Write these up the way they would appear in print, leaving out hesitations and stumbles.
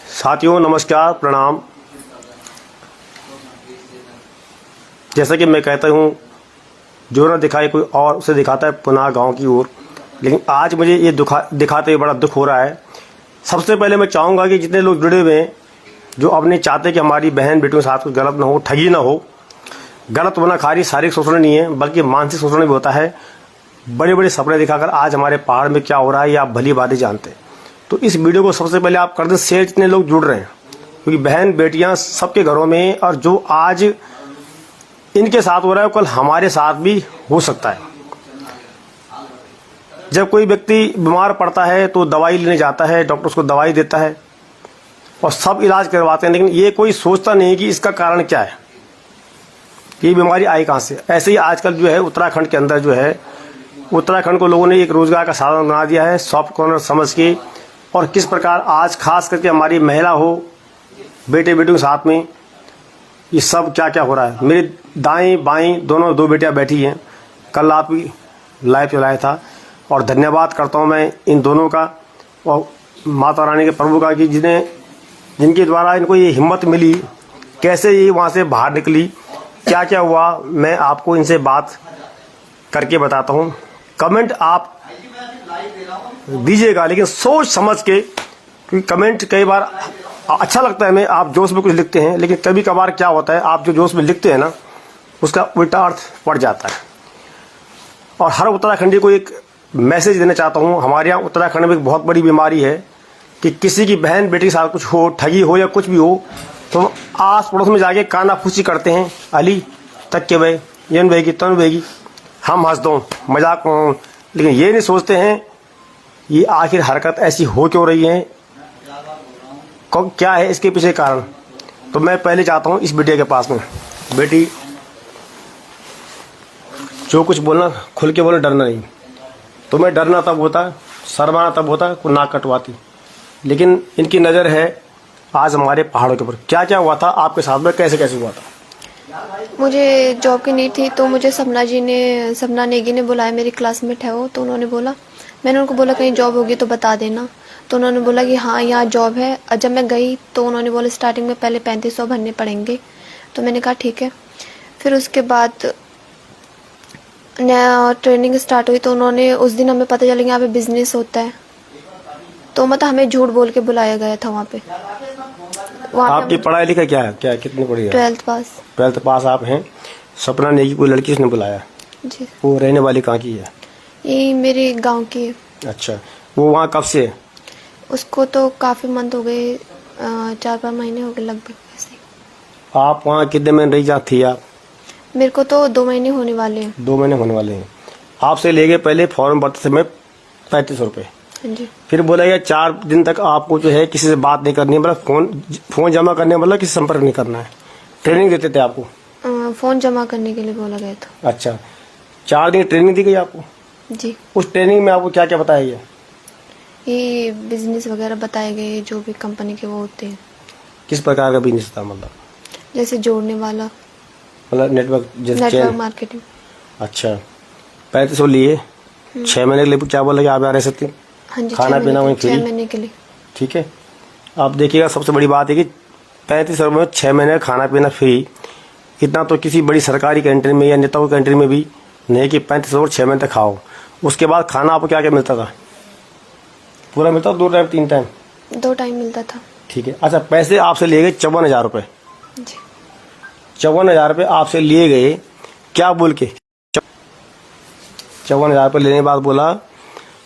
साथियों नमस्कार प्रणाम। जैसा कि मैं कहता हूँ, जो न दिखाए कोई और उसे दिखाता है पुनः गांव की ओर। लेकिन आज मुझे ये दिखाते हुए बड़ा दुख हो रहा है। सबसे पहले मैं चाहूँगा कि जितने लोग जुड़े हुए हैं, जो अब नहीं चाहते कि हमारी बहन बेटियों के साथ कुछ गलत ना हो, ठगी ना हो। गलत होना खाली शारीरिक शोषण नहीं है, बल्कि मानसिक शोषण भी होता है। बड़े बड़े सपने दिखाकर आज हमारे पहाड़ में क्या हो रहा है ये आप भली बातें जानते हैं। तो इस वीडियो को सबसे पहले आप कर दें शेयर, जितने लोग जुड़ रहे हैं, क्योंकि बहन बेटियां सबके घरों में, और जो आज इनके साथ हो रहा है कल हमारे साथ भी हो सकता है। जब कोई व्यक्ति बीमार पड़ता है तो दवाई लेने जाता है, डॉक्टर उसको दवाई देता है और सब इलाज करवाते हैं, लेकिन ये कोई सोचता नहीं कि इसका कारण क्या है, ये बीमारी आई कहाँ से। ऐसे ही आजकल जो है उत्तराखंड के अंदर जो है, उत्तराखंड को लोगों ने एक रोजगार का साधन बना दिया है सॉफ्ट कॉर्नर समझ के। और किस प्रकार आज खास करके हमारी महिला हो, बेटे बेटियों के साथ में ये सब क्या क्या हो रहा है। मेरे दाएं बाएं दोनों दो बेटियां बैठी हैं, कल आप लाइव चलाया था, और धन्यवाद करता हूं मैं इन दोनों का और माता रानी के प्रभु का कि जिनके द्वारा इनको ये हिम्मत मिली, कैसे ये वहाँ से बाहर निकली, क्या क्या हुआ, मैं आपको इनसे बात करके बताता हूँ। कमेंट आप दीजिएगा, लेकिन सोच समझ के, क्योंकि कमेंट कई बार अच्छा लगता है हमें, आप जोश में कुछ लिखते हैं, लेकिन कभी कभार क्या होता है आप जो जोश में लिखते हैं ना, उसका उल्टा अर्थ पड़ जाता है। और हर उत्तराखंडी को एक मैसेज देना चाहता हूँ। हमारे यहाँ उत्तराखंड में एक बहुत बड़ी बीमारी है कि किसी की बहन बेटी के साथ कुछ हो, ठगी हो या कुछ भी हो, तो आस पड़ोस में जाके कानाफूसी करते हैं, अली तक के भाई यन बहेगी तन बहेगी, हम हंस दो मजाक, लेकिन ये नहीं सोचते हैं ये आखिर हरकत ऐसी हो क्यों रही है, क्या है इसके पीछे कारण। तो मैं पहले चाहता हूँ इस बेटिया के पास में, बेटी जो कुछ बोलना खुल के बोलना, डरना नहीं। तुम्हें डरना तब होता, शर्माना तब होता को नाक कटवाती, लेकिन इनकी नज़र है आज हमारे पहाड़ों के ऊपर। क्या क्या हुआ था आपके साथ में, कैसे कैसे हुआ था। मुझे जॉब की नीड थी, तो मुझे सपना नेगी ने बुलाया, मेरी क्लासमेट है वो। तो उन्होंने बोला, मैंने उनको बोला कहीं जॉब होगी तो बता देना। तो उन्होंने बोला कि हाँ यहाँ जॉब है। और जब मैं गई तो उन्होंने बोला स्टार्टिंग में पहले 3500 भरने पड़ेंगे। तो मैंने कहा ठीक है। फिर उसके बाद नया ट्रेनिंग स्टार्ट हुई, तो उन्होंने उस दिन हमें पता चला कि यहाँ पे बिजनेस होता है, तो मतलब हमें झूठ बोल के बुलाया गया था वहाँ पे। आपकी पढ़ाई लिखाई क्या है, क्या कितनी पढ़ी है। 12th पास। 12th पास आप हैं। सपना नेगी कोई लड़की उसने बुलाया जी। वो रहने वाली कहाँ की है। ये मेरे गांव की है। अच्छा, वो वहाँ कब से है। उसको तो काफी मंथ हो गए, 4-5 महीने हो गए लगभग। ऐसे आप वहाँ कितने महीने रही जा थी आप। मेरे को तो 2 महीने होने वाले हैं। 2 महीने होने वाले हैं। आपसे ले गए पहले फॉर्म भरते समय 3500 रुपये। जी। फिर बोला गया 4 दिन तक आपको जो है किसी से बात नहीं करनी है, मतलब फोन जमा करने मतलब किसी संपर्क नहीं करना है। ट्रेनिंग देते थे आपको। फोन जमा करने के लिए बोला गया था। अच्छा, 4 दिन ट्रेनिंग दी गई आपको। जी। उस ट्रेनिंग में आपको क्या क्या बताया गया। ये बिजनेस वगैरह बताए गए, जो भी कंपनी के वो होते हैं। किस प्रकार का बिजनेस था, मतलब जैसे जोड़ने वाला, मतलब नेटवर्क मार्केटिंग। अच्छा, 3500 लिए 6 महीने के लिए। क्या बोला कि आप यहाँ रह सकते हैं। हाँ जी, खाना पीना वहीं फ्री। 6 महीने के लिए। ठीक है, आप देखिएगा सबसे बड़ी बात है कि 3500 रुपये में 6 महीने खाना पीना फ्री। इतना तो किसी बड़ी सरकारी कैंटीन में या नेताओं की कैंटीन में भी नहीं कि 3500 और 6 महीने तक खाओ। उसके बाद खाना आपको क्या क्या मिलता था। पूरा मिलता था, 2 टाइम 3 टाइम। 2 टाइम मिलता था। ठीक है। अच्छा, पैसे आपसे लिए गए 54,000 रुपये। जी। 54,000 रुपये आपसे लिए गए, क्या बोल के। 54,000 रुपये लेने के बाद बोला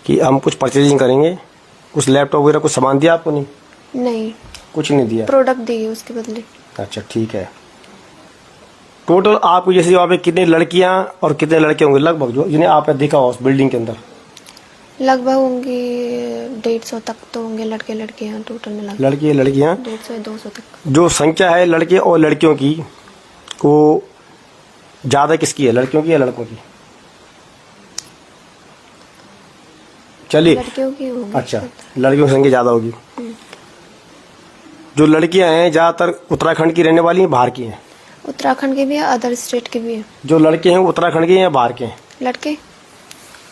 कि हम कुछ परचेजिंग करेंगे, कुछ लैपटॉप वगैरह कुछ सामान दिया आपको। नहीं, कुछ नहीं दिया, प्रोडक्ट दिए उसके बदले। अच्छा ठीक है। टोटल आपको जैसे वहाँ पे कितनी लड़कियां और कितने लड़के होंगे लगभग, जो जिन्हें आपने देखा हो उस बिल्डिंग के अंदर। लगभग होंगे 150 तक तो होंगे लड़के लड़कियां टोटल मिला। लड़कियां 150 या 200 तक। जो संख्या है लड़के और लड़कियों की, वो ज्यादा किसकी है, लड़कियों की या लड़कों की। चलिए, लड़कियों की होगी। अच्छा, लड़कियों की संख्या ज्यादा होगी। जो लड़कियां हैं ज्यादातर उत्तराखंड की रहने वाली हैं, बाहर की हैं। उत्तराखंड के भी है, अदर स्टेट के भी है। जो लड़के हैं उत्तराखंड के हैं या बाहर के हैं। लड़के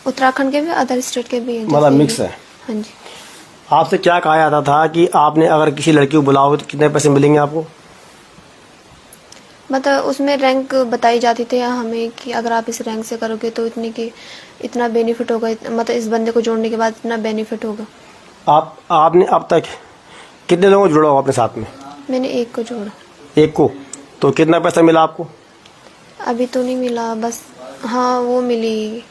उत्तराखंड के भी, अदर स्टेट के भी हैं, मतलब जैसे मिक्स कि- है। हाँ जी। आपसे क्या कहा जाता था कि आपने अगर किसी लड़की को बुलाओगे तो कितने पैसे मिलेंगे आपको? मतलब उसमें रैंक बताई जाती थी हमें कि अगर आप इस रैंक से करोगे तो इतना बेनिफिट होगा, मतलब इस बंदे को जोड़ने के बाद इतना बेनिफिट होगा। आपने अब तक कितने लोगों को जोड़ा होगा अपने साथ में? मैंने एक को जोड़ा। एक को। तो कितना पैसा मिला आपको? अभी तो नहीं मिला, बस हाँ वो मिली,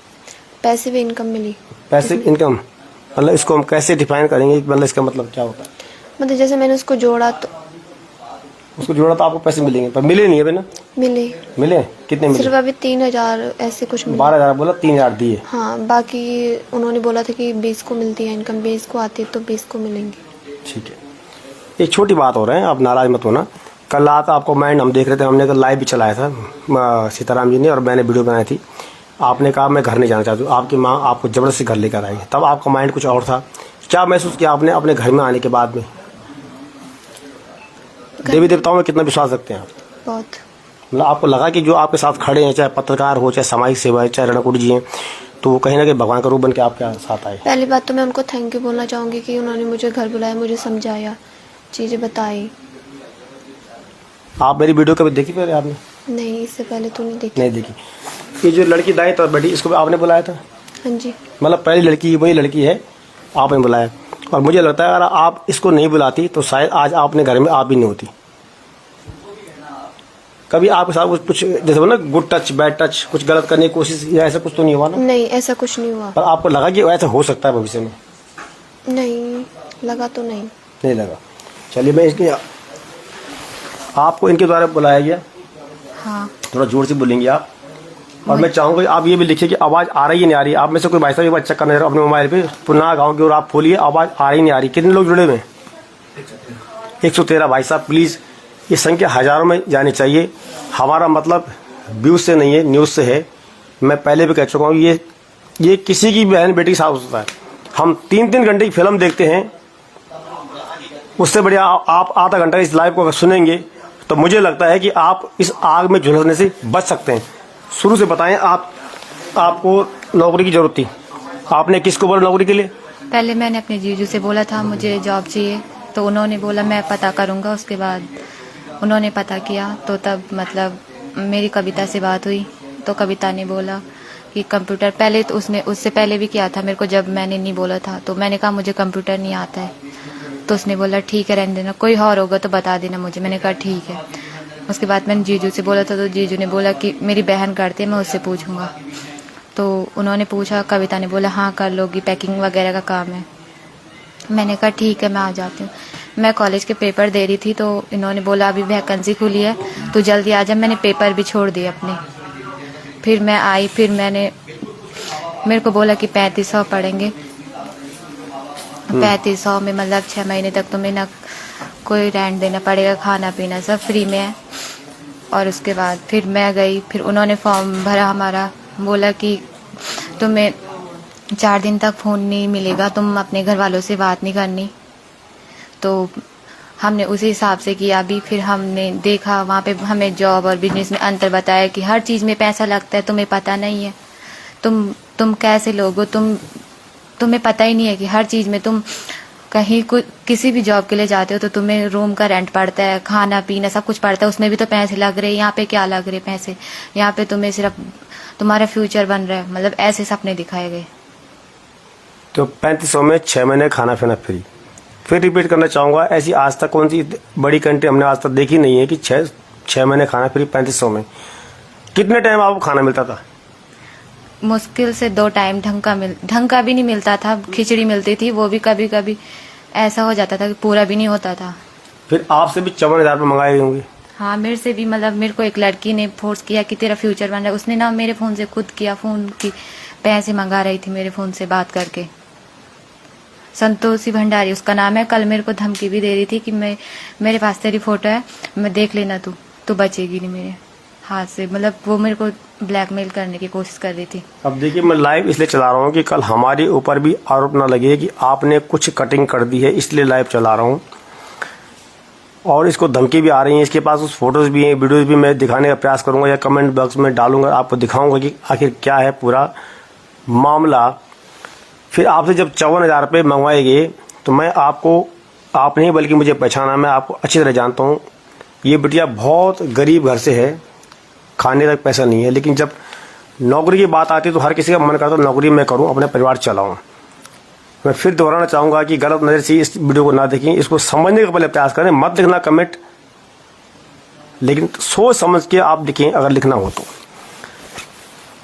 पैसिव इनकम मिली। पैसिव इनकम मतलब इसको हम कैसे डिफाइन करेंगे, मतलब इसका मतलब क्या होता है? मतलब जैसे मैंने उसको जोड़ा तो उसको जोड़ा तो आपको पैसे मिलेंगे, पर मिले नहीं अभी ना? मिले, मिले कितने मिले? सिर्फ अभी 3,000 ऐसे कुछ मिले। 12,000 बोला, 3,000 दिए। हाँ, बाकी उन्होंने बोला था कि 20 को मिलती है इनकम, 20 को आती है तो 20 को मिलेंगे। ठीक है। एक छोटी बात हो रहा है, आप नाराज मत होना। कल रात आपको माइंड हम देख रहे थे, हमने कल लाइव भी चलाया था सीताराम जी ने, और मैंने वीडियो बनाई थी। आपने कहा मैं घर नहीं जाना चाहती हूँ, आपकी माँ आपको जबरदस्ती घर लेकर आई, तब आपका माइंड कुछ और था। क्या महसूस किया आपने अपने घर में आने के बाद में? देवी देवताओं में कितना विश्वास रखते हैं आप? बहुत। मतलब आपको लगा कि जो आपके साथ खड़े हैं, चाहे पत्रकार हो, चाहे सामाजिक सेवा है, चाहे रणकुट जी हैं, तो वो कहीं ना कहीं भगवान का रूप बन के आपके साथ आए? पहली बात तो मैं उनको थैंक यू बोलना चाहूँगी कि उन्होंने मुझे घर बुलाया, मुझे समझाया, चीज़ें बताई। आप मेरी वीडियो कभी देखी पहले आपने? नहीं, इससे पहले तो नहीं देखी। नहीं देखी। ये जो लड़की दाएं तरफ बैठी, इसको आपने बुलाया था? हाँ जी। मतलब पहली लड़की वही लड़की है, आपने बुलाया। और मुझे लगता है अगर आप इसको नहीं बुलाती तो शायद आज आपने घर में आप भी नहीं होती। कभी आपके साथ कुछ जैसे ना गुड टच बैड टच कुछ गलत करने की कोशिश या ऐसा कुछ तो नहीं हुआ ना? नहीं, ऐसा कुछ नहीं हुआ। पर आपको लगा कि ऐसा हो सकता है भविष्य में? नहीं लगा तो नहीं। नहीं लगा। चलिए, मैं इसके आपको इनके द्वारा बुलाया गया। हाँ। थोड़ा जोर से बोलेंगे आप। और मैं चाहूंगा कि आप ये भी लिखिए कि आवाज़ आ रही है नहीं आ रही। आप में से कोई भाई साहब एक बार चेक करना है अपने मोबाइल पे, पुनः गाँव की ओर आप खोलिए, आवाज़ आ रही नहीं आ रही। कितने लोग जुड़े हुए हैं? 113 भाई साहब, प्लीज़ ये संख्या हज़ारों में जानी चाहिए। हमारा मतलब व्यूज से नहीं है, न्यूज़ से है। मैं पहले भी कह चुका हूँ, ये किसी की बहन बेटी के साथ होता है। हम 3-3 घंटे की फिल्म देखते हैं, उससे बढ़िया आप आधा घंटा इस लाइव को अगर सुनेंगे तो मुझे लगता है कि आप इस आग में झुलसने से बच सकते हैं। शुरू से बताएं, आपको नौकरी की जरूरत थी, आपने किसको बोला नौकरी के लिए? पहले मैंने अपने जीजू से बोला था मुझे जॉब चाहिए, तो उन्होंने बोला मैं पता करूंगा। उसके बाद उन्होंने पता किया तो तब मतलब मेरी कविता से बात हुई, तो कविता ने बोला कि कंप्यूटर, पहले तो उससे पहले भी किया था मेरे को, जब मैंने नहीं बोला था तो मैंने कहा मुझे कंप्यूटर नहीं आता है, तो उसने बोला ठीक है रहने देना, कोई और होगा तो बता देना मुझे। मैंने कहा ठीक है। उसके बाद मैंने जीजू से बोला था, तो जीजू ने बोला कि मेरी बहन करती है, मैं उससे पूछूंगा। तो उन्होंने पूछा, कविता ने बोला हाँ कर लोगी, पैकिंग वगैरह का काम है। मैंने कहा ठीक है मैं आ जाती हूँ। मैं कॉलेज के पेपर दे रही थी तो इन्होंने बोला अभी वैकेंसी खुली है तो जल्दी आ जा। मैंने पेपर भी छोड़ दिए अपने। फिर मैं आई, फिर मेरे को बोला कि 3500 पड़ेंगे। 3500 में मतलब 6 महीने तक तुम्हें ना कोई रेंट देना पड़ेगा, खाना पीना सब फ्री में है। और उसके बाद फिर मैं गई, फिर उन्होंने फॉर्म भरा हमारा, बोला कि तुम्हें 4 दिन तक फ़ोन नहीं मिलेगा, तुम अपने घर वालों से बात नहीं करनी। तो हमने उसी हिसाब से किया। अभी फिर हमने देखा वहाँ पे हमें जॉब और बिजनेस में अंतर बताया कि हर चीज़ में पैसा लगता है, तुम्हें पता नहीं है। तुम कैसे लोग हो, तुम्हें पता ही नहीं है कि हर चीज़ में तुम कहीं किसी भी जॉब के लिए जाते हो तो तुम्हें रूम का रेंट पड़ता है, खाना पीना सब कुछ पड़ता है, उसमें भी तो पैसे लग रहे हैं। यहाँ पे क्या लग रहे पैसे, यहाँ पे तुम्हें सिर्फ तुम्हारा फ्यूचर बन रहा है। मतलब ऐसे सपने दिखाए गए। तो 3500 में 6 महीने खाना पीना फ्री। फिर रिपीट करना चाहूँगा, ऐसी आज तक कौन सी बड़ी कंट्री हमने आज तक देखी नहीं है कि 6 महीने खाना फ्री 3500 में। कितने टाइम आपको खाना मिलता था? मुश्किल से 2 टाइम ढंग का भी नहीं मिलता था। खिचड़ी मिलती थी, वो भी कभी कभी ऐसा हो जाता था कि पूरा भी नहीं होता था। फिर आपसे भी 54,000 रुपये मंगाए होंगे? हाँ, मेरे से भी। मतलब मेरे को एक लड़की ने फोर्स किया कि तेरा फ्यूचर बन रहा है। उसने ना मेरे फ़ोन से खुद किया, फ़ोन की पैसे मंगा रही थी मेरे फ़ोन से बात करके। संतोषी भंडारी उसका नाम है। कल मेरे को धमकी भी दे रही थी कि मेरे पास तेरी फोटो है, मैं देख लेना, तू बचेगी नहीं मेरे हाथ से। मतलब वो मेरे को ब्लैकमेल करने की कोशिश कर रही थी। अब देखिए, मैं लाइव इसलिए चला रहा हूँ कि कल हमारे ऊपर भी आरोप ना लगे कि आपने कुछ कटिंग कर दी है, इसलिए लाइव चला रहा हूँ। और इसको धमकी भी आ रही है, इसके पास उस फोटोज भी हैं, वीडियोज भी मैं दिखाने का प्रयास करूंगा या कमेंट बॉक्स में डालूंगा, आपको दिखाऊंगा कि आखिर क्या है पूरा मामला, फिर आपसे जब 54,000 रुपये मंगवाए गए तो मैं आपको, आप नहीं बल्कि मुझे पहचाना, मैं आपको अच्छी तरह जानता हूँ। ये बिटिया बहुत गरीब घर से है, खाने तक पैसा नहीं है, लेकिन जब नौकरी की बात आती है तो हर किसी का मन करता है नौकरी मैं करूँ, अपना परिवार चलाऊँ। मैं फिर दोहराना चाहूँगा कि गलत नज़र से इस वीडियो को ना देखें, इसको समझने का पहले प्रयास करें, मत लिखना कमेंट, लेकिन सोच समझ के आप लिखें अगर लिखना हो तो।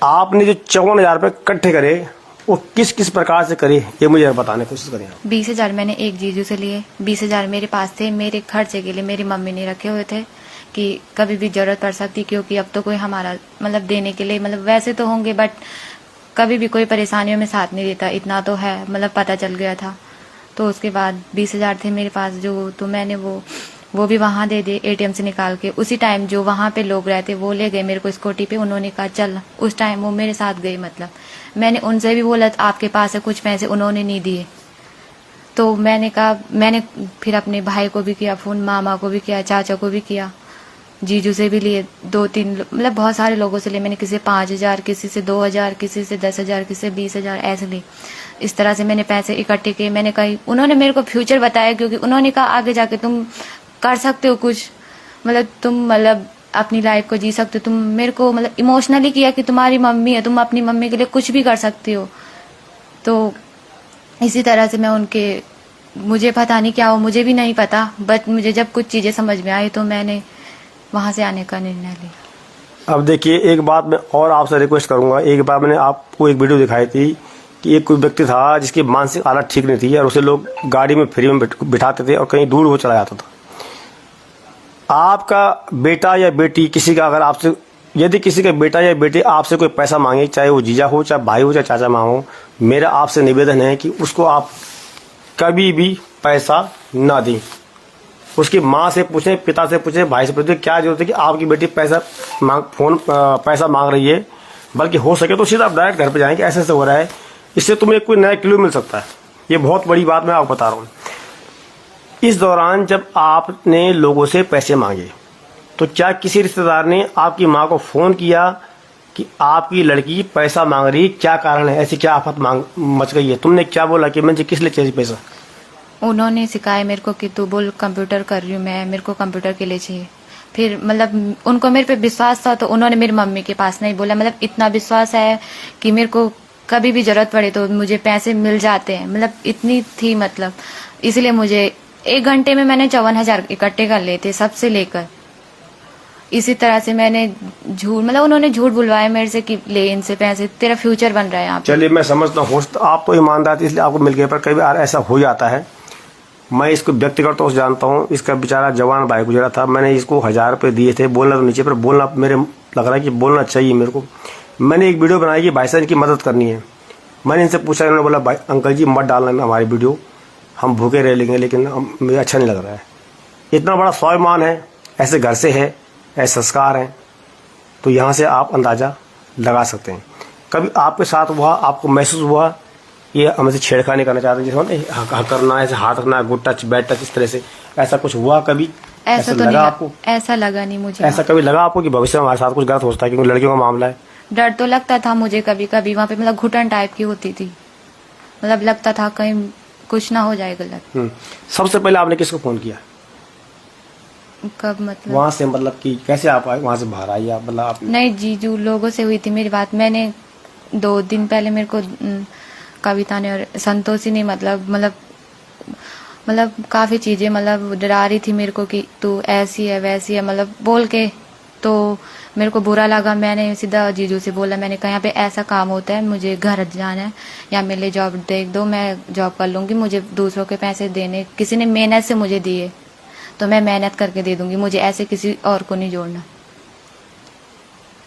आपने जो 54,000 रुपये इकट्ठे करे वो किस किस प्रकार से करे ये मुझे बताने की कोशिश करें। 20,000 मैंने एक जीजू से लिए, 20,000 मेरे पास थे, मेरे खर्चे के लिए मेरी मम्मी ने रखे हुए थे कि कभी भी जरूरत पड़ सकती, क्योंकि अब तो कोई हमारा मतलब देने के लिए, मतलब वैसे तो होंगे बट कभी भी कोई परेशानियों में साथ नहीं देता, इतना तो है, मतलब पता चल गया था। तो उसके बाद 20,000 थे मेरे पास जो, तो मैंने वो भी वहाँ दे दे एटीएम से निकाल के। उसी टाइम जो वहाँ पे लोग रहते वो ले गए मेरे को स्कूटी पे, उन्होंने कहा चल, उस टाइम वो मेरे साथ गए। मतलब मैंने उनसे भी बोला आपके पास है कुछ पैसे, उन्होंने नहीं दिए। तो मैंने कहा, मैंने फिर अपने भाई को भी किया फ़ोन, मामा को भी किया, चाचा को भी किया, जीजू से भी लिए, 2-3 मतलब बहुत सारे लोगों से लिए मैंने, किसी से 5,000, किसी से 2,000, किसी से 10,000, किसी से 20,000, ऐसे लिए। इस तरह से मैंने पैसे इकट्ठे किए। मैंने कहा, उन्होंने मेरे को फ्यूचर बताया, क्योंकि उन्होंने कहा आगे जाके तुम कर सकते हो कुछ, मतलब तुम मतलब अपनी लाइफ को जी सकते हो। तुम मेरे को मतलब इमोशनली किया कि तुम्हारी मम्मी है, तुम अपनी मम्मी के लिए कुछ भी कर सकती हो। तो इसी तरह से मैं उनके, मुझे पता नहीं क्या हो, मुझे भी नहीं पता, बट मुझे जब कुछ चीज़ें समझ में आई तो मैंने वहाँ से आने का निर्णय लिया। अब देखिए, एक बात मैं और आपसे रिक्वेस्ट करूंगा। एक बार मैंने आपको एक वीडियो दिखाई थी कि एक कोई व्यक्ति था जिसकी मानसिक हालत ठीक नहीं थी और उसे लोग गाड़ी में फ्री में बिठाते थे और कहीं दूर वो चला जाता था। आपका बेटा या बेटी, किसी का अगर आपसे, यदि किसी का बेटा या बेटी आपसे कोई पैसा मांगे, चाहे वो जीजा हो, चाहे भाई हो, चाहे चाचा माँ हो, मेरा आपसे निवेदन है कि उसको आप कभी भी पैसा ना दें। उसकी माँ से पूछें, पिता से पूछें, भाई से पूछें, क्या जरूरत है कि आपकी बेटी पैसा मांग रही है। बल्कि हो सके तो सीधा आप डायरेक्ट घर पे जाएं कि ऐसे ऐसे हो रहा है, इससे तुम्हें कोई नया क्लू मिल सकता है। ये बहुत बड़ी बात मैं आपको बता रहा हूँ। इस दौरान जब आपने लोगों से पैसे मांगे तो क्या किसी रिश्तेदार ने आपकी माँ को फोन किया कि आपकी लड़की पैसा मांग रही, क्या कारण है, ऐसी क्या आफत मच गई है? तुमने क्या बोला कि मुझे किस लिए चाहिए पैसा? उन्होंने सिखाया मेरे को कि तू बोल कंप्यूटर कर रही हूँ मैं, मेरे को कंप्यूटर के लिए चाहिए। फिर मतलब उनको मेरे पे विश्वास था तो उन्होंने मेरी मम्मी के पास नहीं बोला। मतलब इतना विश्वास है कि मेरे को कभी भी जरूरत पड़े तो मुझे पैसे मिल जाते हैं, मतलब इतनी थी। मतलब इसलिए मुझे 1 घंटे में मैंने 54,000 इकट्ठे कर लिए थे सबसे लेकर। इसी तरह से मैंने झूठ, मतलब उन्होंने झूठ बुलवाया मेरे से कि ले इनसे पैसे, तेरा फ्यूचर बन रहा है यहाँ पे। चलिए, मैं समझता हूँ आप तो ईमानदार थे इसलिए आपको मिल गया, पर कई बार ऐसा हो जाता है। मैं इसको व्यक्तिगत तौर से जानता हूँ। इसका बेचारा जवान भाई गुजरा था, मैंने इसको 1,000 रुपये दिए थे। बोलना तो नीचे, पर बोलना मेरे लग रहा है कि बोलना चाहिए मेरे को। मैंने एक वीडियो बनाई कि भाई साहब की मदद करनी है। मैंने इनसे पूछा, इन्होंने बोला भाई अंकल जी मत डालना हमारी वीडियो, हम भूखे रह लेंगे, लेकिन मुझे अच्छा नहीं लग रहा है। इतना बड़ा स्वाभिमान है, ऐसे घर से है, ऐसे संस्कार हैं, तो यहाँ से आप अंदाज़ा लगा सकते हैं। कभी आपके साथ हुआ, आपको महसूस हुआ ये हमसे छेड़खानी करना चाहते हैं, जैसे करना, ऐसे हाथ रखना, गुड टच, बैड टच, इस तरह से, ऐसा कुछ हुआ कभी? ऐसा तो लगा नहीं, आपको? ऐसा लगा नहीं मुझे। ऐसा कभी लगा आपको कि भविष्य में हमारे साथ कुछ गलत होता है, क्योंकि लड़कियों का मामला है? डर तो लगता था मुझे कभी कभी, वहाँ पे मतलब घुटन टाइप की होती थी, मतलब लगता था कहीं कुछ ना हो जाए गलत। सबसे पहले आपने किसको फोन किया? कब मतलब वहाँ से, मतलब कि कैसे आप वहाँ से बाहर आई? आप मतलब आप नहीं, जीजू लोगों से हुई थी मेरी बात। मैंने 2 दिन पहले मेरे को कविता ने और संतोषी ने मतलब काफी चीजें मतलब डरा रही थी मेरे को कि तू ऐसी है वैसी है, मतलब बोल के। तो मेरे को बुरा लगा, मैंने सीधा जीजू से बोला, मैंने कहा यहाँ पे ऐसा काम होता है, मुझे घर जाना है या मेरे लिए जॉब देख दो, मैं जॉब कर लूंगी, मुझे दूसरों के पैसे देने, किसी ने मेहनत से मुझे दिए तो मैं मेहनत करके दे दूंगी, मुझे ऐसे किसी और को नहीं जोड़ना।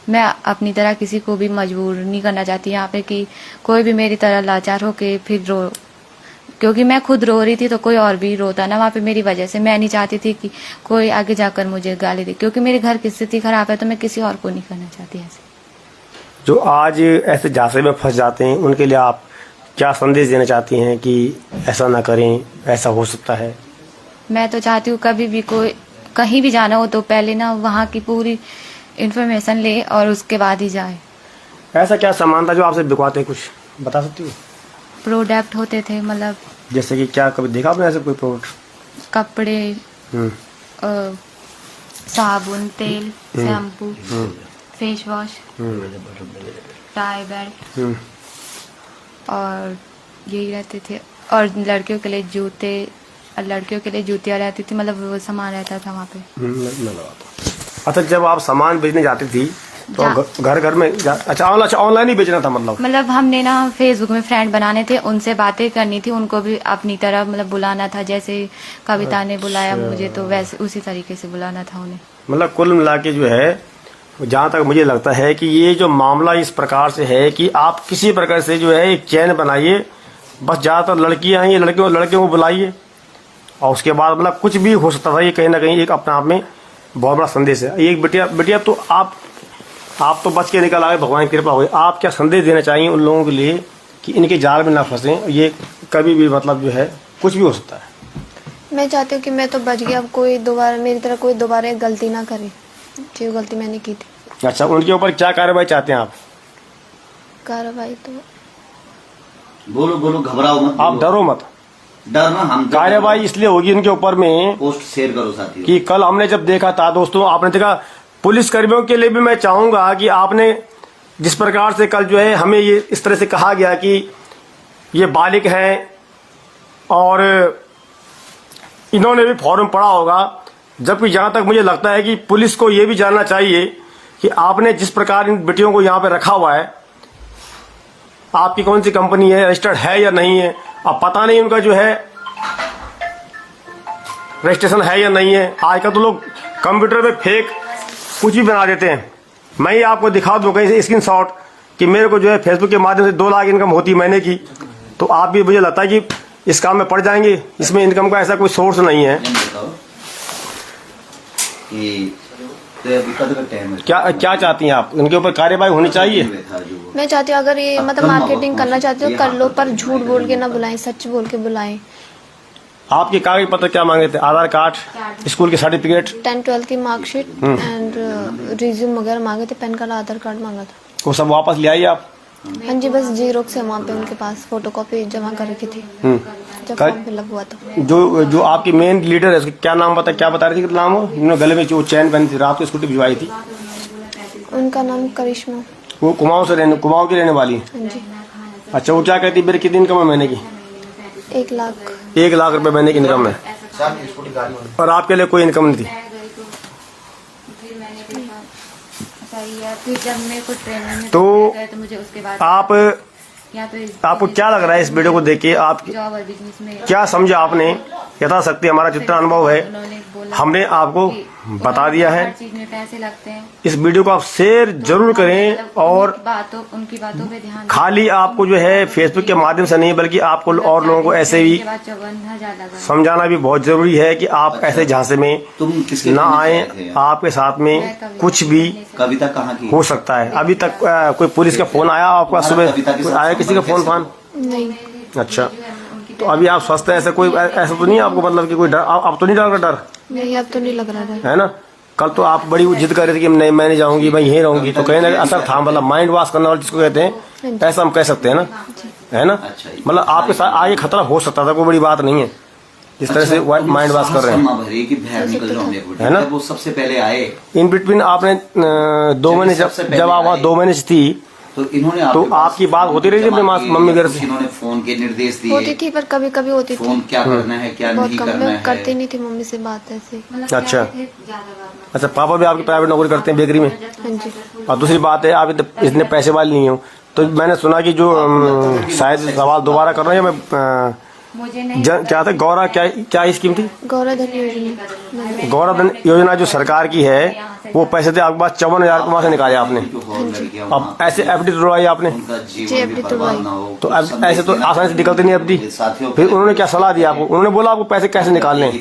मैं अपनी तरह किसी को भी मजबूर नहीं करना चाहती यहाँ पे कि कोई भी मेरी तरह लाचार हो के फिर रो, क्योंकि मैं खुद रो रही थी तो कोई और भी रोता ना वहाँ पे मेरी वजह से। मैं नहीं चाहती थी कि कोई आगे जाकर मुझे गाली दे, क्योंकि मेरे घर की स्थिति खराब है तो मैं किसी और को नहीं करना चाहती ऐसे। जो आज ऐसे झांसे में फंस जाते हैं उनके लिए आप क्या संदेश देना चाहती हैं कि ऐसा ना करें, ऐसा हो सकता है? मैं तो चाहती हूँ कभी भी कोई कहीं भी जाना हो तो पहले ना वहाँ की पूरी इन्फॉर्मेशन ले और उसके बाद ही जाए। ऐसा क्या सामान था जो आपसे बिकवाते कुछ? बता सकती हो? प्रोडक्ट होते थे, मतलब जैसे कि क्या, कभी देखा आपने ऐसे कोई प्रोडक्ट? कपड़े, हम्म, साबुन, तेल, shampoo, face wash, tie belt हम्म। और यही रहते थे। और लड़कियों के लिए जूते, और लड़कियों के लिए जूतियाँ रहती थी, मतलब वो सामान रहता था वहाँ पे। मैं लगाता। अच्छा, जब आप सामान बेचने जाती थी तो घर घर में अच्छा ऑनलाइन ही बेचना था मतलब हमने ना फेसबुक में फ्रेंड बनाने थे, उनसे बातें करनी थी, उनको भी अपनी तरह मतलब बुलाना था, जैसे कविता ने बुलाया मुझे तो वैसे उसी तरीके से बुलाना था उन्हें। मतलब कुल मिला के जो है, जहाँ तक मुझे लगता है कि ये जो मामला इस प्रकार से है कि आप किसी प्रकार से जो है एक चैन बनाइए, बस ज़्यादातर लड़कियाँ हैं, ये लड़कियों को बुलाइए, और उसके बाद मतलब कुछ भी हो सकता था। ये कहीं ना कहीं एक अपने आप में बहुत बड़ा संदेश है। एक बिटिया तो आप तो बच के निकल आए, भगवान की कृपा हुई। आप क्या संदेश देना चाहिए उन लोगों के लिए कि इनके जाल में ना फंसे? ये कभी भी मतलब जो है कुछ भी हो सकता है। मैं चाहती हूँ कि मैं तो बच गया, अब कोई दोबारा मेरी तरह कोई दोबारा गलती ना करे जो गलती मैंने की थी। अच्छा, उनके ऊपर क्या कार्रवाई चाहते हैं आप? कार्रवाई तो बोलो बोलो, घबराओ मत, आप डरो मत। डरना हम कार्रवाई इसलिए होगी उनके ऊपर में पोस्ट शेयर करो साथियों कि कल हमने जब देखा था दोस्तों, आपने देखा, पुलिस कर्मियों के लिए भी मैं चाहूंगा कि आपने जिस प्रकार से कल जो है हमें ये इस तरह से कहा गया कि ये बालिग हैं और इन्होंने भी फॉर्म पढ़ा होगा, जबकि जहां तक मुझे लगता है कि पुलिस को ये भी जानना चाहिए कि आपने जिस प्रकार इन बेटियों को यहाँ पे रखा हुआ है, आपकी कौन सी कंपनी है, रजिस्टर्ड है या नहीं है, अब पता नहीं उनका जो है रजिस्ट्रेशन है या नहीं है। आजकल तो लोग कंप्यूटर पे फेक कुछ भी बना देते हैं। मैं ही आपको दिखा दूं कहीं से स्क्रीनशॉट कि मेरे को जो है फेसबुक के माध्यम से 2 लाख इनकम होती महीने की, तो आप भी मुझे लगता है कि इस काम में पड़ जाएंगे। इसमें इनकम का ऐसा कोई सोर्स नहीं है। क्या चाहती हैं आप? इनके ऊपर कार्रवाई होनी चाहिए। मैं चाहती हूँ अगर ये मतलब मार्केटिंग करना चाहते हो कर लो, पर झूठ बोल के ना बुलाएं, सच बोल के बुलाएं। आपके कागज पत्र क्या मांगे थे? आधार कार्ड, स्कूल की सर्टिफिकेट, 10-12 की मार्कशीट एंड रिज्यूम वगैरह मांगे थे, पैन कार्ड, आधार कार्ड मांगा था। वो सब वापस ले आइए आप। हाँ जी, बस जीरोक्स है वहाँ पे उनके पास, फोटोकॉपी जमा कर रखी थी जब फॉर्म फिलअप हुआ था। जो आपकी मेन लीडर है, उसका क्या नाम क्या बता रही थी? नाम हो, उन्होंने गले में जो चैन पहनी थी, रात को स्कूटी भिजवाई थी, उनका नाम करिश्मा। वो कुमाऊं की रहने वाली है। हाँ जी। अच्छा, वो क्या कहती है, मेरी कितनी इनकम है महीने की? 1 लाख। 1 लाख रुपए महीने की इनकम है, और आपके लिए कोई इनकम नहीं थी। फिर जब मेरे को ट्रेनिंग में तो तो मुझे उसके बाद आपको क्या लग रहा है इस वीडियो को देख के? आप जॉब और बिजनेस में क्या समझा आपने? यथाशक्ति हमारा जितना अनुभव है हमने आपको बता दिया है। हर चीज में पैसे लगते हैं। इस वीडियो को आप शेयर जरूर करें, और उनकी बातों पे ध्यान खाली आपको जो है फेसबुक के माध्यम से नहीं, बल्कि आपको और लोगों को ऐसे भी समझाना भी बहुत जरूरी है कि आप ऐसे झांसे में ना आए। आपके साथ में कुछ भी कविता कहाँ की हो सकता है। अभी तक कोई पुलिस का फोन आया आपका? सुबह आया किसी का फोन? नहीं। अच्छा, तो अभी आप स्वस्थ हैं? ऐसा कोई ऐसा तो नहीं आपको, मतलब कि कोई डर अब तो नहीं लग रहा? डर नहीं, अब तो नहीं लग रहा है ना? कल तो आप बड़ी जिद कर रही थी कि नहीं मैं नहीं जाऊंगी, मैं यहीं रहूंगी, तो कहीं ना कहीं असर था। मतलब माइंड वॉश करने वाले जिसको कहते हैं, ऐसा हम कह सकते हैं ना, है ना? मतलब आपके साथ आगे खतरा हो सकता था, कोई बड़ी बात नहीं है जिस तरह से माइंड वॉश कर रहे हैं, है ना? वो सबसे पहले आए इन बिटवीन आपने 2 महीने जब आप वहाँ 2 महीने से थी, तो इन्होंने तो आपकी बात होती रही थी अपने मम्मी घर से? इन्होंने फोन के निर्देश दिए होती थी, पर कभी कभी होती थी। फोन क्या करना है क्या बहुत नहीं कम, करना मैं है करती नहीं थी मम्मी से बात ऐसे। अच्छा अच्छा, पापा भी आपकी प्राइवेट नौकरी करते हैं बेकरी में? हाँ जी। और दूसरी बात है, आप इतने पैसे वाली नहीं हो, तो मैंने सुना कि जो शायद सवाल दोबारा कर रहे हैं मैं क्या था, गौरा क्या स्कीम थी? गौराधन योजना। गौराधन योजना जो सरकार की है, वो पैसे थे आपके पास 54,000 वहां से निकाले आपने। अब ऐसे एफडी तोड़वाई आपने? जी, एफडी तोड़वाई। तो अब ऐसे तो आसानी से निकलते नहीं एफडी। फिर उन्होंने क्या सलाह दी आपको? उन्होंने बोला आपको पैसे कैसे निकालने?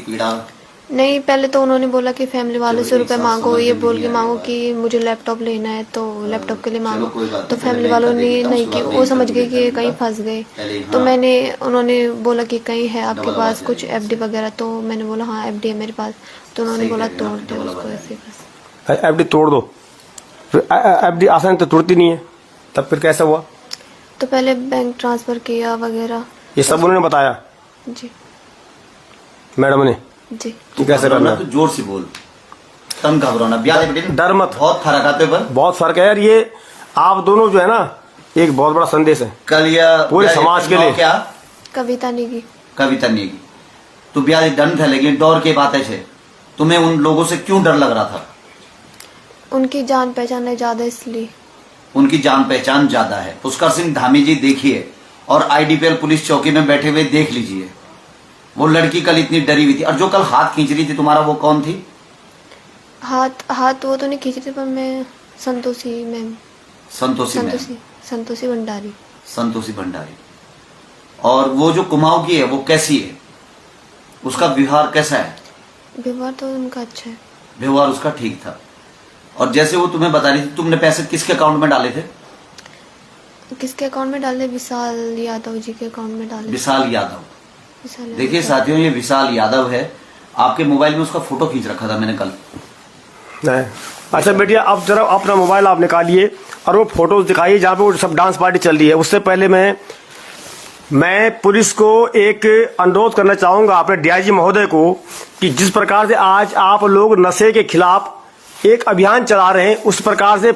नहीं, पहले तो उन्होंने बोला कि फैमिली वालों से रुपए मांगो, ये बोल के मांगो कि मुझे लैपटॉप लेना है तो लैपटॉप के लिए मांगो। तो फैमिली वालों ने नहीं कि वो समझ गए कि कहीं फंस गए। तो उन्होंने बोला कि कहीं है आपके पास कुछ एफडी वगैरह? तो मैंने बोला हाँ एफडी है मेरे पास। तो उन्होंने बोला तोड़ दो उसको ऐसे बस। एफडी तोड़ दो? एफडी आसानी तो तोड़ती नहीं है, तब फिर कैसा हुआ? तो पहले बैंक ट्रांसफर किया वगैरह। ये सब उन्होंने बताया जी मैडम ने जी। कि कैसे करना है। तो जोर से बोल, तम घबराना, ब्याह बेटे डर मत। बहुत फर्क आते पर बहुत फर्क है यार। ये आप दोनों जो है ना, एक बहुत बड़ा संदेश है कल या पूरे समाज के लिए। क्या कविता नेगी। कविता नहीं की तो ब्याह डर था, लेकिन डर के बातें छे तुम्हें उन लोगों से क्यों डर लग रहा था? उनकी जान पहचान है ज्यादा इसलिए। उनकी जान पहचान ज्यादा है। पुष्कर सिंह धामी जी देखिए, और आईडीपीएल पुलिस चौकी में बैठे हुए देख लीजिए, वो लड़की कल इतनी डरी हुई थी। और जो कल हाथ खींच रही थी तुम्हारा, वो कौन थी? हाथ वो तो नहीं खींच रही, पर मैं संतोषी मैम। संतोषी मैम, संतोषी भंडारी। संतोषी भंडारी। और वो जो कुमाऊं की है वो कैसी है? उसका व्यवहार कैसा है? व्यवहार तो उनका अच्छा है। व्यवहार उसका ठीक था। और जैसे वो तुम्हें बता रही थी, तुमने पैसे किसके अकाउंट में डाले थे? किसके अकाउंट में डाले? विशाल यादव जी के अकाउंट में डाले। विशाल यादव। विशाल यादव। देखिए साथियों, ये विशाल यादव है। आपके मोबाइल में उसका फोटो खींच रखा था मैंने कल। नहीं। अच्छा बेटिया, अब जरा अपना मोबाइल आप निकालिए और वो फोटोज दिखाइए जहाँ पे वो सब डांस पार्टी चल रही है। उससे पहले मैं पुलिस को एक अनुरोध करना चाहूंगा, अपने डीआईजी महोदय को, कि जिस प्रकार से आज आप लोग नशे के खिलाफ एक अभियान चला रहे हैं, उस प्रकार से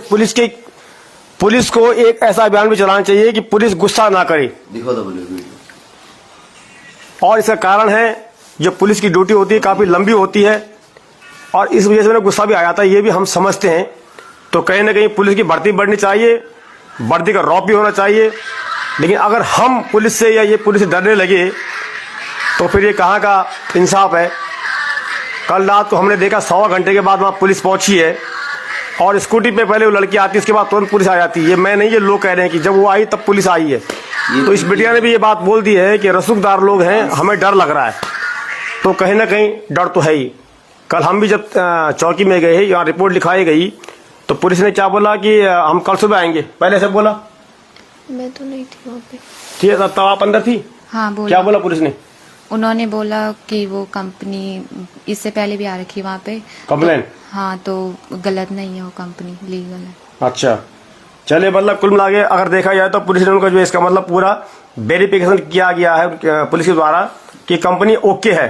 पुलिस को एक ऐसा अभियान भी चलाना चाहिए कि पुलिस गुस्सा ना करे। दिखो तो बोलिए। और इसका कारण है, जो पुलिस की ड्यूटी होती है काफी लंबी होती है और इस वजह से मेरा गुस्सा भी आ जाता है, ये भी हम समझते हैं। तो कहीं ना कहीं पुलिस की भर्ती बढ़नी चाहिए, वर्दी का रौब भी होना चाहिए। लेकिन अगर हम पुलिस से या ये पुलिस से डरने लगे तो फिर ये कहाँ का इंसाफ है। कल रात को हमने देखा 1.25 घंटे के बाद वहाँ पुलिस पहुंची है और स्कूटी पे पहले वो लड़की आती है, उसके बाद तुरंत पुलिस आ जाती है। ये मैं नहीं, ये लोग कह रहे हैं कि जब वो आई तब पुलिस आई है। तो इस बिटिया ने भी ये बात बोल दी है कि रसूखदार लोग हैं, हमें डर लग रहा है। तो कहीं ना कहीं डर तो है ही। कल हम भी जब चौकी में गए, यहाँ रिपोर्ट लिखाई गई, तो पुलिस ने क्या बोला कि हम कल सुबह आएंगे, पहले से बोला। मैं तो नहीं थी वहाँ पे। ठीक है, तब आप अंदर थी? हाँ बोला। क्या बोला पुलिस ने? उन्होंने बोला कि वो कंपनी इससे पहले भी आ रखी वहाँ पे कंप्लेन। हाँ, तो गलत नहीं है वो कंपनी, लीगल है। अच्छा, चलिए, मतलब कुल मिला के अगर देखा जाए तो पुलिस ने उनका जो इसका मतलब पूरा वेरिफिकेशन किया गया है पुलिस के द्वारा कि कंपनी ओके है।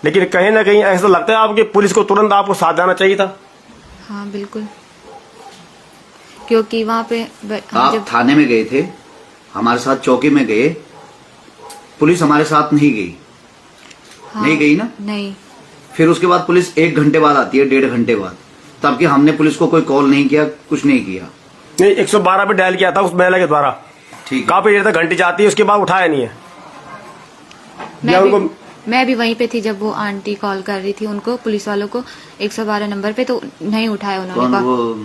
लेकिन कहीं ना कहीं ऐसा लगता है आपकी पुलिस को तुरंत आपको साथ जाना चाहिए था। हाँ बिल्कुल, क्योंकि वहाँ पे आप जब थाने में गए थे, हमारे साथ चौकी में गए, पुलिस हमारे साथ नहीं गई। हाँ, नहीं गई ना? नहीं। फिर उसके बाद पुलिस 1 घंटे बाद आती है, 1.5 घंटे बाद। तब कि हमने पुलिस को कोई कॉल नहीं किया, कुछ नहीं किया। नहीं, 112 पे डायल किया था उस महिला के द्वारा। ठीक है। काफी देर तक घंटी जाती है, उसके बाद उठाया नहीं है। या उनको मैं भी वहीं पे थी जब वो आंटी कॉल कर रही थी उनको, पुलिस वालों को 112 नंबर पे, तो नहीं उठाया कौन? उन्होंने। वो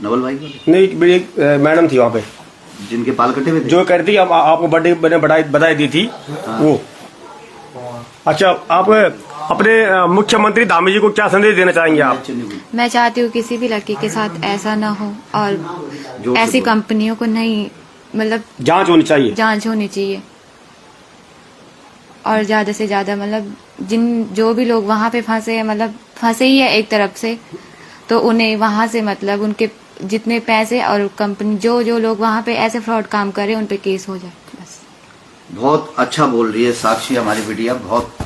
नवल भाई वाले? नहीं, एक मैडम थी वहाँ पे जिनके बाल कटे हुए थे, जो कहती थी कि आपको बर्थडे मैंने बधाई दी थी। वो अच्छा, आप अपने मुख्यमंत्री धामी जी को क्या संदेश देना चाहेंगे आप? मैं चाहती हूँ किसी भी लड़की के साथ ऐसा ना हो, और जोर से ऐसी बोलो। कंपनियों को नहीं, मतलब जांच होनी चाहिए। जांच होनी चाहिए। और ज्यादा से ज्यादा मतलब जो भी लोग वहाँ पे फंसे हैं, मतलब फंसे ही है एक तरफ से, तो उन्हें वहाँ से मतलब उनके जितने पैसे और कंपनी जो लोग वहाँ पे ऐसे फ्रॉड काम करे उन पे केस हो जाए बस। बहुत अच्छा बोल रही है साक्षी हमारी बिटिया, बहुत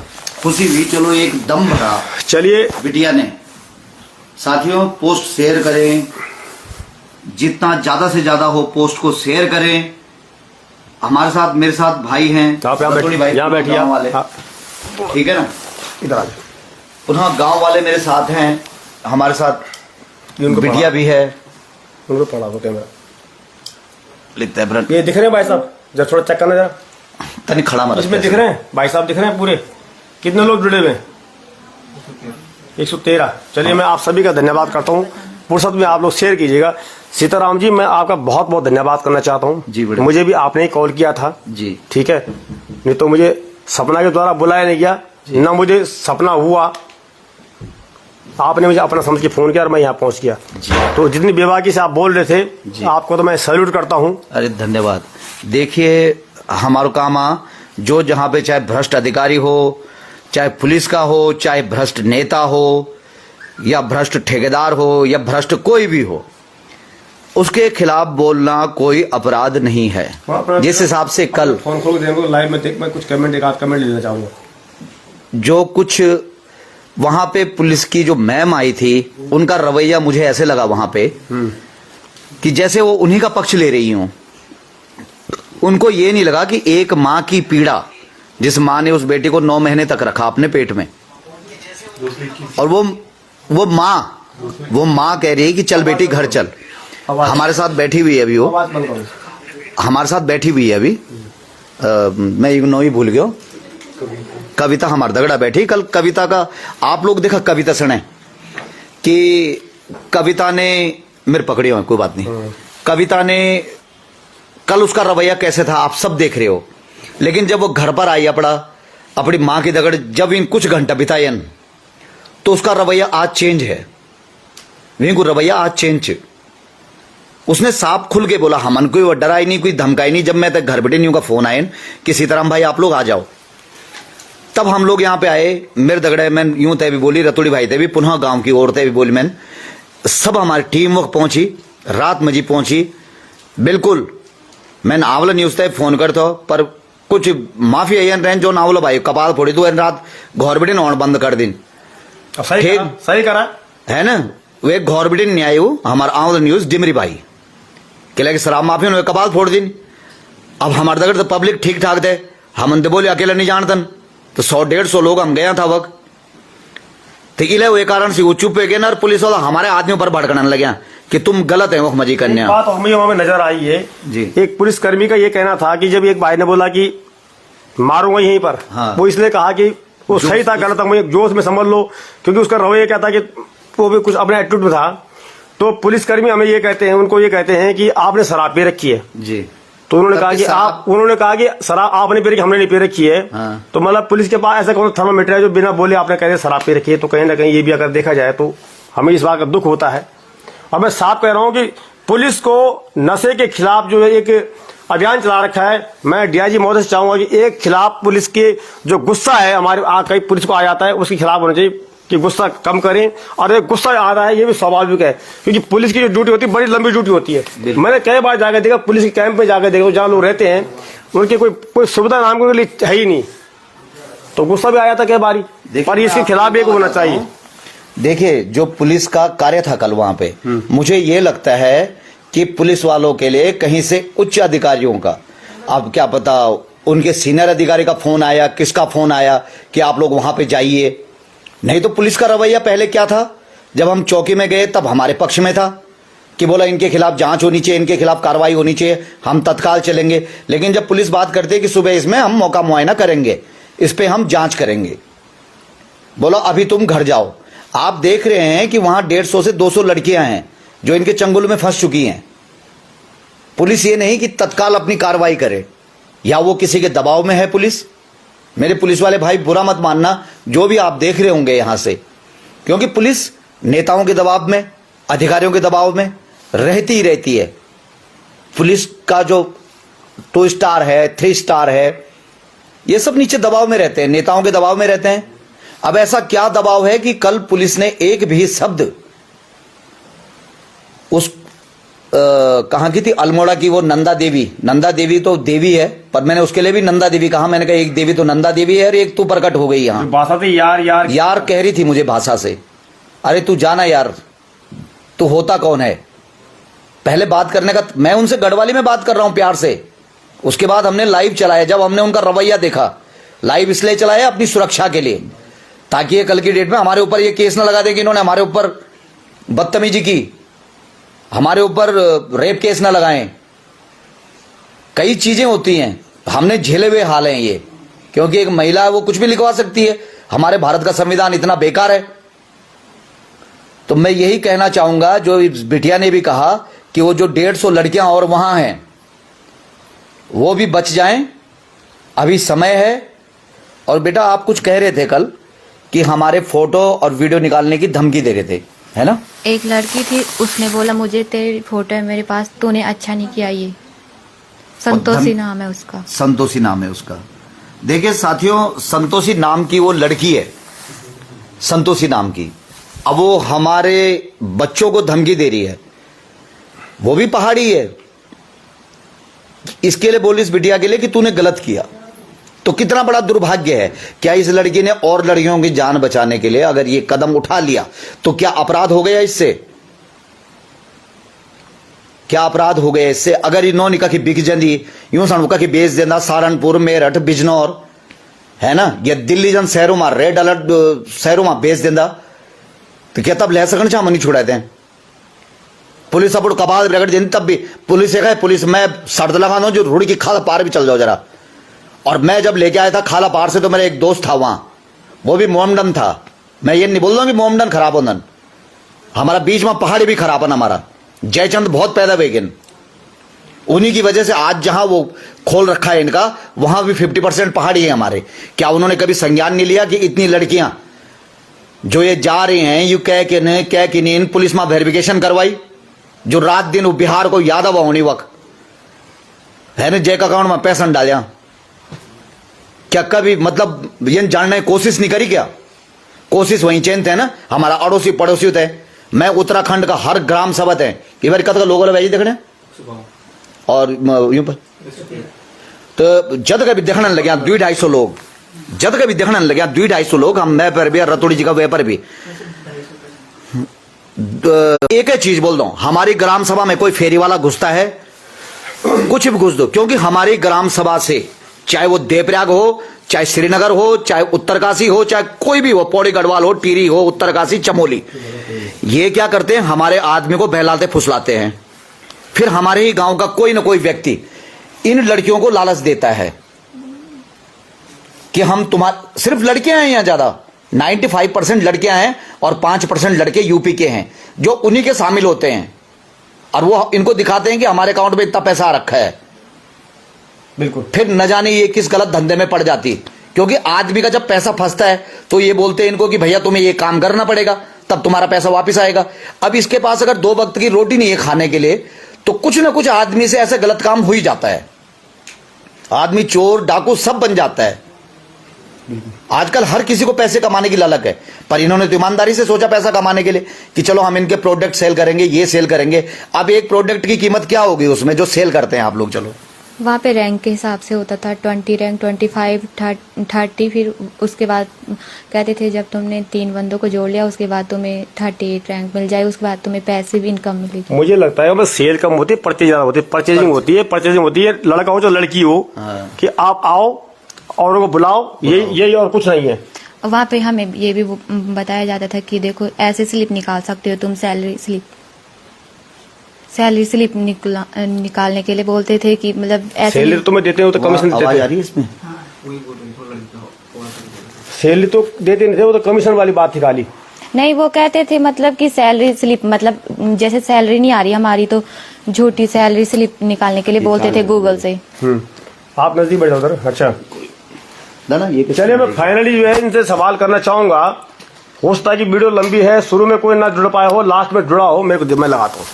खुशी हुई। चलो, एक दम भरा चलिए, बिटिया ने। साथियों, पोस्ट शेयर करें, जितना ज्यादा से ज्यादा हो पोस्ट को शेयर करें। हमारे साथ, मेरे साथ भाई हैं, आप यहाँ बतौड़ी भाई, यहाँ बैठिए गाँव वाले, ठीक है ना? इधर आ जाओ। पुनः गांव वाले मेरे साथ हैं, हमारे साथ उनको बिटिया भी है। उनको पढ़ा दो कैमरा। लिखते ये दिख रहे हैं भाई साहब? जरा थोड़ा चेक करना जरा। तनी खड़ा मत, इसमें दिख रहे हैं भाई साहब? दिख रहे हैं पूरे? कितने लोग जुड़े हुए हैं? 113। चलिए, मैं आप सभी का धन्यवाद करता हूँ। फुर्सत में आप लोग शेयर कीजिएगा। सीताराम जी, मैं आपका बहुत बहुत धन्यवाद करना चाहता हूँ। जी बेटा। मुझे भी आपने ही कॉल किया था जी, ठीक है, नहीं तो मुझे सपना के द्वारा बुलाया नहीं गया, ना मुझे सपना हुआ। आपने मुझे अपना समझ के फोन किया और मैं यहाँ पहुंच गया। तो जितनी बेबाकी से आप बोल रहे थे, आपको तो मैं सैल्यूट करता हूँ। अरे धन्यवाद। देखिए, हमारा काम जो जहाँ पे चाहे भ्रष्ट अधिकारी हो, चाहे पुलिस का हो, चाहे भ्रष्ट नेता हो, या भ्रष्ट ठेकेदार हो, या भ्रष्ट कोई भी हो, उसके खिलाफ बोलना कोई अपराध नहीं है। जिस हिसाब से कल फोन खोल के देखो लाइव में देख, मैं कुछ कमेंट एक आध कमेंट लेना चाहूंगा। जो कुछ वहां पे पुलिस की जो मैम आई थी उनका रवैया मुझे ऐसे लगा वहां पे कि जैसे वो उन्हीं का पक्ष ले रही हूं। उनको ये नहीं लगा कि एक माँ की पीड़ा, जिस माँ ने उस बेटी को 9 महीने तक रखा अपने पेट में, और वो माँ कह रही है कि चल बेटी घर चल। हमारे साथ बैठी हुई है अभी, वो हमारे साथ बैठी हुई है अभी। मैं नो ही भूल गया, कविता हमार दगड़ा बैठी। कल कविता का आप लोग देखा, कविता सुने कि कविता ने मेरे पकड़े हुए, कोई बात नहीं, कविता ने कल उसका रवैया कैसे था आप सब देख रहे हो। लेकिन जब वो घर पर आई अपनी माँ की दगड़ जब इन कुछ घंटा बितायन, तो उसका रवैया आज चेंज है। को रवैया आज चेंज। उसने साफ खुल के बोला, हमन कोई डराई नहीं, कोई धमकाई नहीं। जब मैं तक घर बैठे नहीं का फोन आए कि सीताराम भाई आप लोग आ जाओ, तब हम लोग यहाँ पे आए। मेरे दगड़े मैं यूं तय भी बोली, रतुड़ी भाई तय भी, पुनः गांव की औरतें भी बोली, मैंने सब हमारी टीम वक्त पहुंची, रात में जी पहुंची। बिल्कुल मैंने आवला न्यूज तय फोन करता, पर कुछ माफी अयन रहन जो नावलो भाई कपाल फोड़ी तो रात घर बैठे नौन बंद कर दिन। सही करा है ना। वे घर बैठे नहीं आये हमारा आवला न्यूज डिमरी भाई के शराब माफी उन्होंने कपाल फोड़ दिन। अब हमारे दगड़ तो पब्लिक ठीक ठाक थे, हम तो बोले अकेला नहीं जानतन, तो 100-150 लोग हम गया था वक्त। तो इले वो कारण से वो चुप हो गए ना, और पुलिस वाला हमारे आदमियों पर भड़कने लगे कि तुम गलत है वो मजी करने। बात हमें नजर आई है जी। एक पुलिसकर्मी का ये कहना था कि जब एक भाई ने बोला कि मारूंगा यहीं पर, हाँ। वो इसलिए कहा कि वो सही था गलत था मुझे जोश में समझ लो, क्योंकि उसका रवैया क्या था कि वो भी कुछ अपने एटीट्यूड में था। तो पुलिसकर्मी हमें ये कहते हैं, उनको ये कहते हैं कि आपने शराब पी रखी है जी। तो उन्होंने कहा कि शराब आपने पी रखी, हमने नहीं पी रखी है। हाँ। तो मतलब पुलिस के पास ऐसा कौन थर्मामीटर है जो बिना बोले आपने कह दिया शराब पी रखी है। तो कहीं ना कहीं ये भी अगर देखा जाए तो हमें इस बात का दुख होता है। और मैं साफ कह रहा हूं कि पुलिस को नशे के खिलाफ जो है एक अभियान चला रखा है। मैं डीआईजी महोदय से चाहूंगा कि एक खिलाफ पुलिस के जो गुस्सा है हमारे कई पुलिस को आ जाता है, उसके खिलाफ होना चाहिए कि गुस्सा कम करें। और एक गुस्सा आ रहा है ये भी स्वाभाविक है, क्योंकि पुलिस की जो ड्यूटी होती है बड़ी लंबी ड्यूटी होती है। मैंने कई बार जाकर देखा पुलिस के कैंप में जाकर देखा, जहाँ लोग रहते हैं उनकी कोई सुविधा नाम के लिए है ही नहीं, तो गुस्सा भी आ जाता कई बारी। पर इसके खिलाफ एक होना चाहिए। देखिए जो पुलिस का कार्य था कल वहां पे, मुझे ये लगता है कि पुलिस वालों के लिए कहीं से उच्च अधिकारियों का, अब क्या पता उनके सीनियर अधिकारी का फोन आया, किसका फोन आया कि आप लोग वहां पे जाइए। नहीं तो पुलिस का रवैया पहले क्या था, जब हम चौकी में गए तब हमारे पक्ष में था कि बोला इनके खिलाफ जांच होनी चाहिए, इनके खिलाफ कार्रवाई होनी चाहिए, हम तत्काल चलेंगे। लेकिन जब पुलिस बात करती है कि सुबह इसमें हम मौका मुआयना करेंगे, इस पे हम जांच करेंगे, बोला अभी तुम घर जाओ। आप देख रहे हैं कि वहां 150 से 200 लड़कियां हैं जो इनके चंगुल में फंस चुकी हैं। पुलिस ये नहीं कि तत्काल अपनी कार्रवाई करे, या वो किसी के दबाव में है पुलिस। मेरे पुलिस वाले भाई बुरा मत मानना जो भी आप देख रहे होंगे यहां से, क्योंकि पुलिस नेताओं के दबाव में, अधिकारियों के दबाव में रहती ही रहती है। पुलिस का जो 2 स्टार है, 3 स्टार है, ये सब नीचे दबाव में रहते हैं, नेताओं के दबाव में रहते हैं। अब ऐसा क्या दबाव है कि कल पुलिस ने एक भी शब्द उस कहां की थी अल्मोड़ा की वो नंदा देवी तो देवी है, पर मैंने उसके लिए भी नंदा देवी कहा। मैंने कहा एक देवी तो नंदा देवी है और एक तू प्रकट हो गई यहां। भाषा थी यार कह रही थी मुझे भाषा से, अरे तू जाना यार, तू होता कौन है। पहले बात करने का, मैं उनसे गढ़वाली में बात कर रहा हूं प्यार से। उसके बाद हमने लाइव चलाया, जब हमने उनका रवैया देखा। लाइव इसलिए चलाया अपनी सुरक्षा के लिए, ताकि ये कल की डेट में हमारे ऊपर ये केस ना लगा दें कि इन्होंने हमारे ऊपर बदतमीजी की, हमारे ऊपर रेप केस ना लगाएं। कई चीजें होती हैं, हमने झेले हुए हाल हैं ये, क्योंकि एक महिला है वो कुछ भी लिखवा सकती है। हमारे भारत का संविधान इतना बेकार है। तो मैं यही कहना चाहूंगा, जो बिटिया ने भी कहा कि वो जो 150 लड़कियां और वहां हैं वो भी बच जाएं, अभी समय है। और बेटा आप कुछ कह रहे थे कल कि हमारे फोटो और वीडियो निकालने की धमकी दे रहे थे, है ना। एक लड़की थी, उसने बोला मुझे तेरी फोटो है मेरे पास, तूने अच्छा नहीं किया। ये संतोषी नाम है उसका। संतोषी नाम है उसका। देखिए साथियों, संतोषी नाम की वो लड़की है, संतोषी नाम की। अब वो हमारे बच्चों को धमकी दे रही है। वो भी पहाड़ी है। इसके लिए बोली इस बिटिया के लिए कि तूने गलत किया। तो कितना बड़ा दुर्भाग्य है। क्या इस लड़की ने और लड़कियों की जान बचाने के लिए अगर ये कदम उठा लिया तो क्या अपराध हो गया इससे? क्या अपराध हो गया इससे? अगर इन्होंने कहा कि बिक जंदी यूं सणुका कि बेच देना सहारनपुर मेरठ बिजनौर है ना, या दिल्ली जन शहरों में रेड अलर्ट शहरों में बेच देना तो क्या तब ले सकन चाह मनी छुड़ाते हैं? पुलिस अब कबाल रगड़ देती तब भी पुलिस है। पुलिस मैं शर्त लगा दो जो रुड़ की खाला पार भी चल जाओ जरा। और मैं जब लेके आया था खाला पार से तो मेरा एक दोस्त था वहां, वो भी मोमडन था। मैं ये नहीं बोल रहा कि मोमडन खराब होना, हमारा बीच में पहाड़ी भी खराब है। हमारा जयचंद बहुत पैदा वेगन, उन्हीं की वजह से आज जहां वो खोल रखा है इनका वहां भी 50% पहाड़ी है हमारे। क्या उन्होंने कभी संज्ञान नहीं लिया कि इतनी लड़कियां जो ये जा रही हैं यू कह के नहीं पुलिस में वेरिफिकेशन करवाई, जो रात दिन वो बिहार को याद आवा होनी वक्त है ना, जय का अकाउंट में पैसा डालिया। क्या कभी मतलब ये जानने की कोशिश नहीं करी? क्या कोशिश वहीं चैन थे ना, हमारा अड़ोसी पड़ोसी थे। मैं उत्तराखंड का हर ग्राम सभा थे ये बार कत लोगों ने देखने और यूं पर तो जद कभी देखने लगे 200-250 लोग, जद कभी देखने लगे 200-250 लोग। हम मैं पर भी रतोड़ी जी का वे पर भी एक ही चीज बोल दो, हमारी ग्राम सभा में कोई फेरी वाला घुसता है कुछ भी घुस दो, क्योंकि हमारी ग्राम सभा से चाहे वो देवप्रयाग हो, चाहे श्रीनगर हो, चाहे उत्तरकाशी हो, चाहे कोई भी हो, पौड़ी गढ़वाल हो, टिहरी हो, उत्तरकाशी चमोली, ये क्या करते हैं हमारे आदमी को बहलाते फुसलाते हैं। फिर हमारे ही गांव का कोई ना कोई व्यक्ति इन लड़कियों को लालच देता है कि हम तुम्हारे सिर्फ लड़कियां हैं यहां ज्यादा 95% लड़कियां हैं और 5% लड़के यूपी के हैं जो उन्हीं के शामिल होते हैं और वो इनको दिखाते हैं कि हमारे अकाउंट में इतना पैसा आ रखा है। बिल्कुल। फिर न जाने ये किस गलत धंधे में पड़ जाती, क्योंकि आदमी का जब पैसा फंसता है तो ये बोलते हैं इनको कि भैया तुम्हें ये काम करना पड़ेगा तब तुम्हारा पैसा वापस आएगा। अब इसके पास अगर 2 वक्त की रोटी नहीं है खाने के लिए तो कुछ ना कुछ आदमी से ऐसे गलत काम हो ही जाता है। आदमी चोर डाकू सब बन जाता है। आजकल हर किसी को पैसे कमाने की लालच है, पर इन्होंने तो ईमानदारी से सोचा पैसा कमाने के लिए कि चलो हम इनके प्रोडक्ट सेल करेंगे, ये सेल करेंगे। अब एक प्रोडक्ट की कीमत क्या होगी उसमें जो सेल करते हैं आप लोग? चलो वहाँ पे रैंक के हिसाब से होता था, 20 रैंक, 25, 30। फिर उसके बाद कहते थे जब तुमने 3 बंदों को जोड़ लिया उसके बाद तुम्हें 38 रैंक मिल जाए, उसके बाद तुम्हें पैसिव इनकम मिलेगी। मुझे लगता है बस सेल कम होती है, परचेज ज्यादा होती है। परचेजिंग होती है लड़का हो जो लड़की हो कि आप आओ औरों को बुलाओ, यही और कुछ नहीं है। वहाँ पे हमें ये भी बताया जाता था कि देखो ऐसे स्लिप निकाल सकते हो तुम, सैलरी स्लिप निकालने के लिए बोलते थे कि मतलब ऐसे सैलरी तुम्हें देते हो तो कमीशन देते आवाज आ रही है इसमें? सैलरी तो देते नहीं थे, वो तो कमीशन वाली बात थी खाली। नहीं, वो कहते थे मतलब कि सैलरी स्लिप मतलब जैसे सैलरी नहीं आ रही हमारी तो झूठी सैलरी स्लिप निकालने के लिए बोलते थे गूगल से। आप नजदीक बैठो उधर। अच्छा ना ये चलिए, मैं फाइनली जो है इनसे सवाल करना चाहूंगा। हो सकता है कि वीडियो लंबी है, शुरू में कोई ना जुड़ पाया हो, लास्ट में जुड़ा हो, मैं लगाता हूँ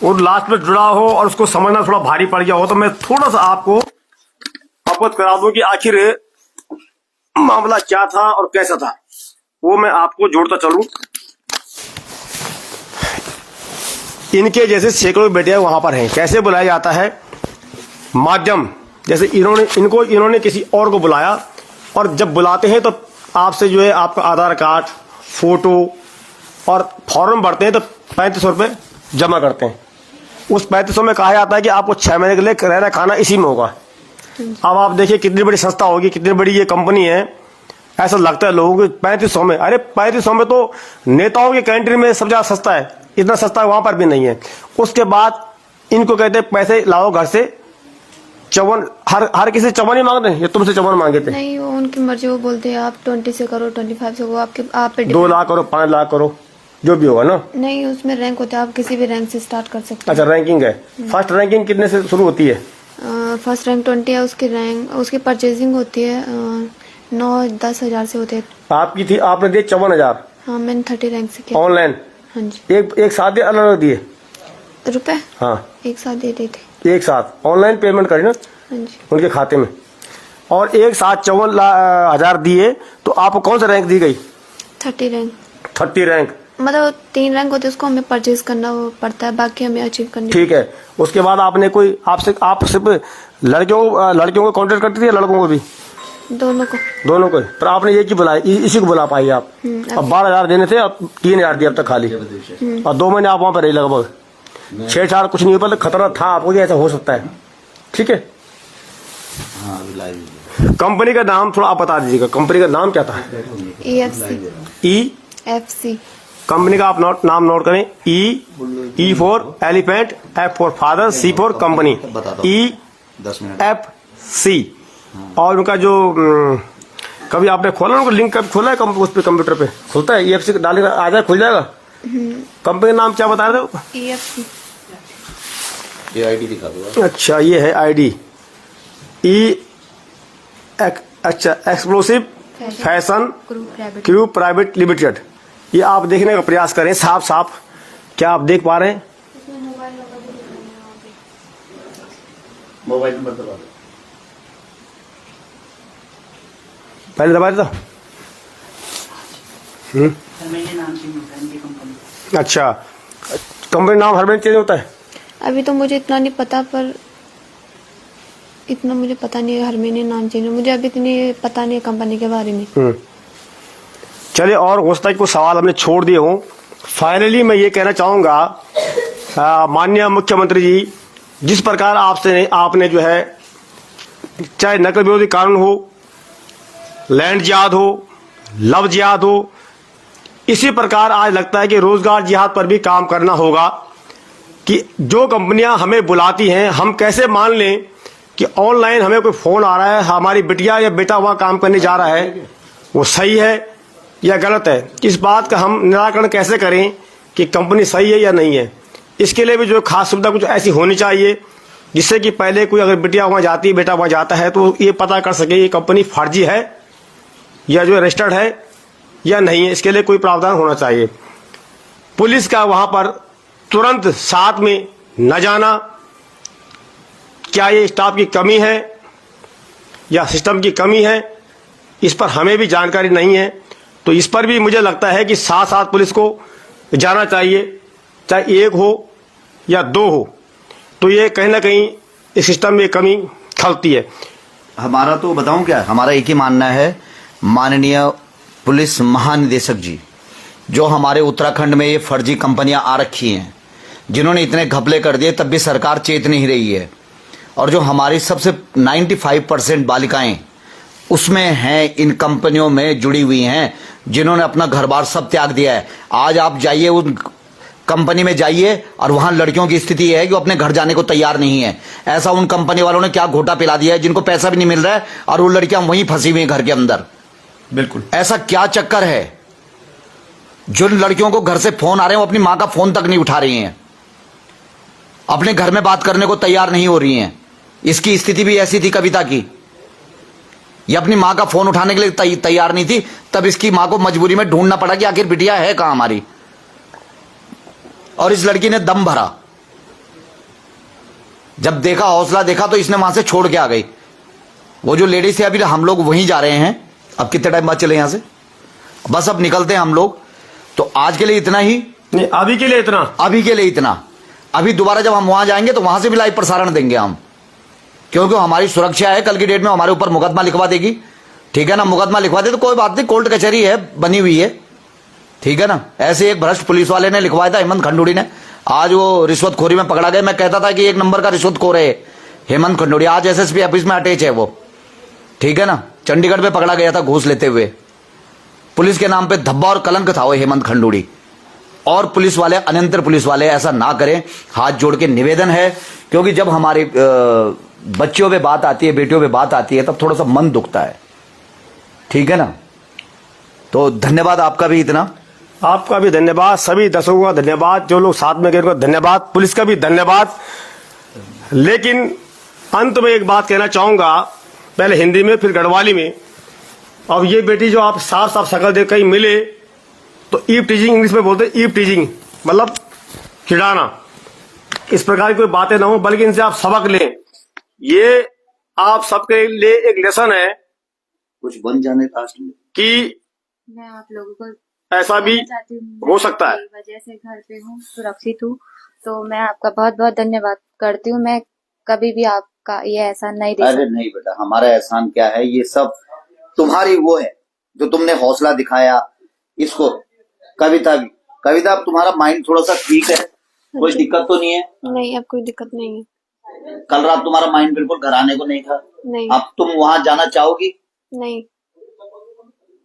और लास्ट में जुड़ा हो और उसको समझना थोड़ा भारी पड़ गया हो तो मैं थोड़ा सा आपको अवगत करा दूं कि आखिर मामला क्या था और कैसा था, वो मैं आपको जोड़ता चलूं। इनके जैसे सैकड़ों बेटे वहां पर हैं। कैसे बुलाया जाता है? माध्यम, जैसे इन्होंने किसी और को बुलाया और जब बुलाते हैं तो आपसे जो है आपका आधार कार्ड, फोटो और फॉर्म भरते हैं तो 3500 रुपये जमा करते हैं। उस 3500 में कहा जाता है कि आपको 6 महीने के लिए रहना खाना इसी में होगा। अब आप देखिए कितनी बड़ी संस्था होगी, कितनी बड़ी ये कंपनी है। ऐसा लगता है लोगों को 3500 में, अरे 3500 में तो नेताओं के कैंटीन में सब ज्यादा सस्ता है, इतना सस्ता वहां पर भी नहीं है। उसके बाद इनको कहते हैं पैसे लाओ घर से 54, हर किसी 54 ही मांगते हैं, ये तुमसे 54 मांगे थे? नहीं, वो उनकी मर्जी, वो बोलते हैं आप 20 से करो, 25 से, वो आप पे 2 लाख करो, 5 लाख करो, जो भी होगा ना। नहीं, उसमें रैंक होता है, आप किसी भी रैंक से स्टार्ट कर सकते हैं। अच्छा, रैंकिंग है। फर्स्ट रैंकिंग कितने से शुरू होती है? फर्स्ट रैंक 20 है, उसकी परचेजिंग होती है 9-10 हजार से होते हैं। आपकी थी, आपने दिए 54,000। हाँ, मैंने 30 रैंक से किया। ऑनलाइन? हाँ जी। एक साथ दिए, अलग अलग दिए रुपए? हाँ, एक साथ दे थे। एक साथ ऑनलाइन पेमेंट करी ना हाँ जी। उनके खाते में, और एक साथ 54,000 दिए। तो आपको कौन सा रैंक दी गई? 30 रैंक। 30 रैंक। मतलब 3 रैंक होते हैं, उसको हमें परचेज करना पड़ता है, बाकी हमें अचीव करनी। ठीक है, उसके बाद आपने कोई आप सिर्फ लड़कियों को कॉन्टेक्ट करती थी या लड़कों को भी? दोनों को। दोनों को। पर आपने ये की बुलाया, इसी को बुला पाई आप? अब 12,000 देने थे, अब 3,000 दिए अब तक खाली, और 2 महीने आप वहां पर रही लगभग। छेड़छाड़ कुछ नहीं हुआ, खतरा था आपको कि ऐसा हो सकता है? ठीक है। कंपनी का नाम थोड़ा आप बता दीजिएगा, कंपनी का नाम क्या था? EFC। कंपनी का आप नाम नोट करें। E for elephant, F for father, C for company, EFC। और उनका जो कभी आपने खोला उनको लिंक कभी खोला है उस पे कंप्यूटर पे खुलता है? EFC डालेगा आ जाए, खुल जाएगा। कंपनी का नाम क्या बता रहे थे? EFC। ये आईडी दिखा दो। अच्छा, ये है आईडी। अच्छा, explosive fashion crew private limited. ये आप देखने का प्रयास करें साफ साफ, क्या आप देख पा रहे हैं? मोबाइल नंबर दबा दो, पहले दबा दो। अच्छा, कंपनी नाम हर महीने चेंज होता है? अभी तो मुझे इतना नहीं पता, पर इतना मुझे पता नहीं है हर महीने नाम चेंज। मुझे अभी इतनी पता नहीं है कंपनी के बारे में। चलिए, और हो सकता है कुछ सवाल हमने छोड़ दिए हों। फाइनली मैं ये कहना चाहूंगा, माननीय मुख्यमंत्री जी, जिस प्रकार आपने जो है, चाहे नकल विरोधी कानून हो, लैंड जिहाद हो, लव जिहाद हो, इसी प्रकार आज लगता है कि रोजगार जिहाद पर भी काम करना होगा। कि जो कंपनियां हमें बुलाती हैं, हम कैसे मान लें कि ऑनलाइन हमें कोई फोन आ रहा है, हमारी बिटिया या बेटा वहां काम करने जा रहा है, वो सही है या गलत है? इस बात का हम निराकरण कैसे करें कि कंपनी सही है या नहीं है? इसके लिए भी जो खास सुविधा कुछ ऐसी होनी चाहिए जिससे कि पहले कोई अगर बिटिया वहां जाती है, बेटा वहां जाता है, तो ये पता कर सके ये कंपनी फर्जी है या जो रजिस्टर्ड है या नहीं है। इसके लिए कोई प्रावधान होना चाहिए। पुलिस का वहां पर तुरंत साथ में न जाना, क्या ये स्टाफ की कमी है या सिस्टम की कमी है, इस पर हमें भी जानकारी नहीं है। तो इस पर भी मुझे लगता है कि साथ साथ पुलिस को जाना चाहिए, चाहे 1 हो या 2 हो, तो ये कहीं ना कहीं इस सिस्टम में कमी खलती है। हमारा तो बताऊं क्या, हमारा एक ही मानना है, माननीय पुलिस महानिदेशक जी, जो हमारे उत्तराखंड में ये फर्जी कंपनियां आ रखी हैं, जिन्होंने इतने घपले कर दिए, तब भी सरकार चेत नहीं रही है। और जो हमारी सबसे 95% बालिकाएं उसमें हैं, इन कंपनियों में जुड़ी हुई हैं, जिन्होंने अपना घर बार सब त्याग दिया है। आज आप जाइए उन कंपनी में जाइए, और वहां लड़कियों की स्थिति है कि वो अपने घर जाने को तैयार नहीं है। ऐसा उन कंपनी वालों ने क्या घोटा पिला दिया है, जिनको पैसा भी नहीं मिल रहा है, और वो लड़कियां वहीं फंसी हुई हैं घर के अंदर। बिल्कुल, ऐसा क्या चक्कर है? जिन लड़कियों को घर से फोन आ रहे हैं, वो अपनी मां का फोन तक नहीं उठा रही हैं, अपने घर में बात करने को तैयार नहीं हो रही हैं। इसकी स्थिति भी ऐसी थी कविता की, ये अपनी मां का फोन उठाने के लिए तैयार नहीं थी, तब इसकी मां को मजबूरी में ढूंढना पड़ा कि आखिर बिटिया है कहां हमारी। और इस लड़की ने दम भरा, जब देखा, हौसला देखा, तो इसने वहां से छोड़ के आ गई। वो जो लेडीज थे, अभी हम लोग वहीं जा रहे हैं। अब कितने टाइम बाद चले यहां से? बस अब निकलते हैं हम लोग। तो आज के लिए इतना ही, नहीं अभी के लिए इतना, अभी के लिए इतना। अभी दोबारा जब हम वहां जाएंगे तो वहां से भी लाइव प्रसारण देंगे हम, क्योंकि हमारी सुरक्षा है। कल की डेट में हमारे ऊपर मुकदमा लिखवा देगी, ठीक है ना? मुकदमा लिखवा दे तो कोई बात नहीं, कोर्ट कचहरी है, बनी हुई है, ठीक है ना? ऐसे एक भ्रष्ट पुलिस वाले ने लिखवाया था, हेमंत खंडूड़ी ने। आज वो रिश्वतखोरी में पकड़ा गया। मैं कहता था कि 1 नंबर का रिश्वतखोर है हेमंत खंडूड़ी, आज एसएसपी ऑफिस में अटैच है वो, ठीक है ना? चंडीगढ़ में पकड़ा गया था घूस लेते हुए। पुलिस के नाम पे धब्बा और कलंक था वो हेमंत खंडूड़ी। और पुलिस वाले, अनंतर पुलिस वाले ऐसा ना करें, हाथ जोड़ के निवेदन है। क्योंकि जब हमारे बच्चियों पे बात आती है, बेटियों पे बात आती है, तब थोड़ा सा मन दुखता है, ठीक है ना? तो धन्यवाद आपका भी इतना। आपका भी धन्यवाद, सभी दर्शकों का धन्यवाद, जो लोग साथ में गए उनका धन्यवाद, पुलिस का भी धन्यवाद। लेकिन अंत में एक बात कहना चाहूंगा, पहले हिंदी में फिर गढ़वाली में। अब ये बेटी जो आप साफ साफ शक्ल देख कहीं मिले तो ईव टीजिंग, इंग्लिश में बोलते हैं ईव टीजिंग, मतलब चिढ़ाना, इस प्रकार की कोई बातें ना हो, बल्कि इनसे आप सबक लें। ये आप सबके लिए एक लेसन है कुछ बन जाने का कि मैं आप लोगों को ऐसा भी चाहती हूँ, हो सकता है। मैं आपकी वजह से घर पे हूँ, सुरक्षित हूँ, तो मैं आपका बहुत बहुत धन्यवाद करती हूँ। मैं कभी भी आपका ये एहसान नहीं दे अरे सकती। नहीं बेटा, हमारा एहसान क्या है, ये सब तुम्हारी वो है जो तुमने हौसला दिखाया। इसको कविता भी, कविता अब तुम्हारा माइंड थोड़ा सा ठीक है, कोई दिक्कत तो नहीं है? नहीं, अब कोई दिक्कत नहीं है। कल रात तुम्हारा माइंड बिल्कुल घर आने को नहीं था? नहीं। अब तुम वहां जाना चाहोगी? नहीं।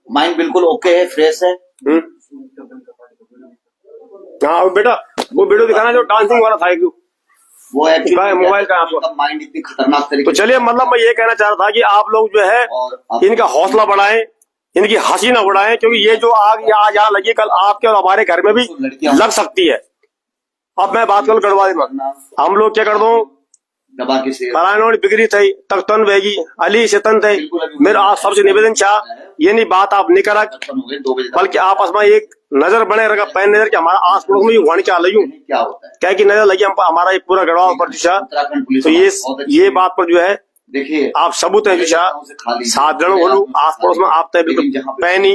माइंड बिल्कुल ओके है, फ्रेश है? हाँ बेटा, वो वीडियो दिखाना जो डांसिंग वाला था एक, वो एक्चुअली मोबाइल का आपको माइंड इतनी खतरनाक तरीके तो चलिए, मतलब मैं ये कहना चाह रहा था कि आप लोग जो है और इनका हौसला बढ़ाएं, इनकी हंसी ना बढ़ाएं, क्योंकि ये जो आग आज यहाँ लगी कल आपके और हमारे घर में भी लग सकती है। अब मैं बात करूँ गढ़वाली में, हम लोग क्या कर दो, दबा के से परायणों बिगड़ी थी तख्तन वेगी अली शतन थे। मेरा आप सबसे निवेदन चाह ये नहीं बात आप नहीं करा, 2 बजे बल्कि आपस में एक नजर बने रखा, पैन नजर कि हमारा आस पड़ोस में होने क्या लगी क्या होता है, क्या की नजर लगी हम हमारा एक पूरा गढ़वाल पर दिशा। उत्तराखंड पुलिस तो ये बात पर जो है देखिए आप सबूत है दिशा साधारण बोलू आस पड़ोस में आप तय बिल्कुल पैनी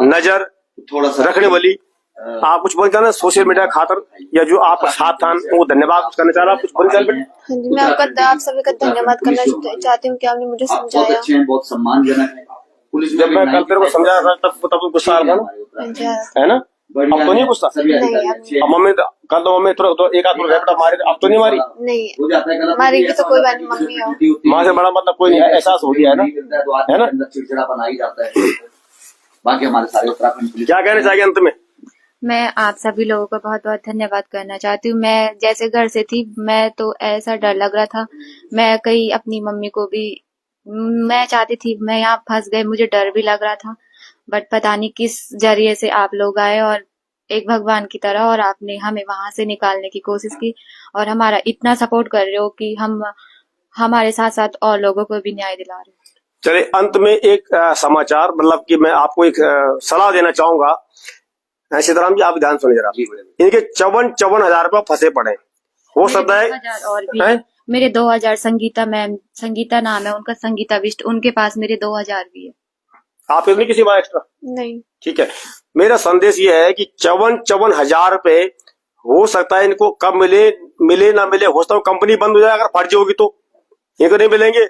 नजर थोड़ा सा रखने वाली आप कुछ बोलते ना सोशल मीडिया खातर या जो आपका साथ था वो धन्यवाद कुछ करना चाह रहा कुछ बोल चल बेटा। हाँ जी, मैं आपका आप सभी का धन्यवाद करना चाहती हूँ कि आपने मुझे बहुत समझाया। अच्छे हैं, बहुत सम्मानजनक है। पुलिस जब मैं कल तेरे को समझाया था तब गुस्सा आ रहा था ना, है ना? अब तो नहीं गुस्सा? अब मम्मी कल तो मम्मी तो एक आध रेपटा मारी, अब तो नहीं मारी? नहीं मारेंगे तो कोई बात नहीं, मम्मी हो। माँ से बड़ा मतलब कोई नहीं है, एहसास हो गया है ना? चिड़चिड़ापन आ ही जाता है। बाकी हमारे सारे उत्तराखंड पुलिस क्या कहना चाहिए अंत में? मैं आप सभी लोगों का बहुत बहुत धन्यवाद करना चाहती हूँ। मैं जैसे घर से थी, मैं तो ऐसा डर लग रहा था, मैं कहीं अपनी मम्मी को भी, मैं चाहती थी, मैं यहाँ फंस गई, मुझे डर भी लग रहा था, बट पता नहीं किस जरिए से आप लोग आए और एक भगवान की तरह, और आपने हमें वहां से निकालने की कोशिश की और हमारा इतना सपोर्ट कर रहे हो कि हम हमारे साथ साथ और लोगों को भी न्याय दिला रहे हो। चले अंत में एक समाचार, मतलब कि मैं आपको एक सलाह देना चाहूंगा। सीताराम जी आप ध्यान सुनिए जरा, इनके 54 हजार रुपये फंसे पड़े, हो सकता है 2000 और भी मेरे 2000 संगीता मैम, संगीता नाम है उनका, संगीता विष्ट, उनके पास मेरे 2000 भी है। आप इसमें किसी बात एक्स्ट्रा नहीं। ठीक है, मेरा संदेश ये है कि 54 हजार रुपए हो सकता है इनको कब मिले ना मिले, हो सकता है कंपनी बंद हो जाए अगर फर्जी होगी तो इनको नहीं मिलेंगे।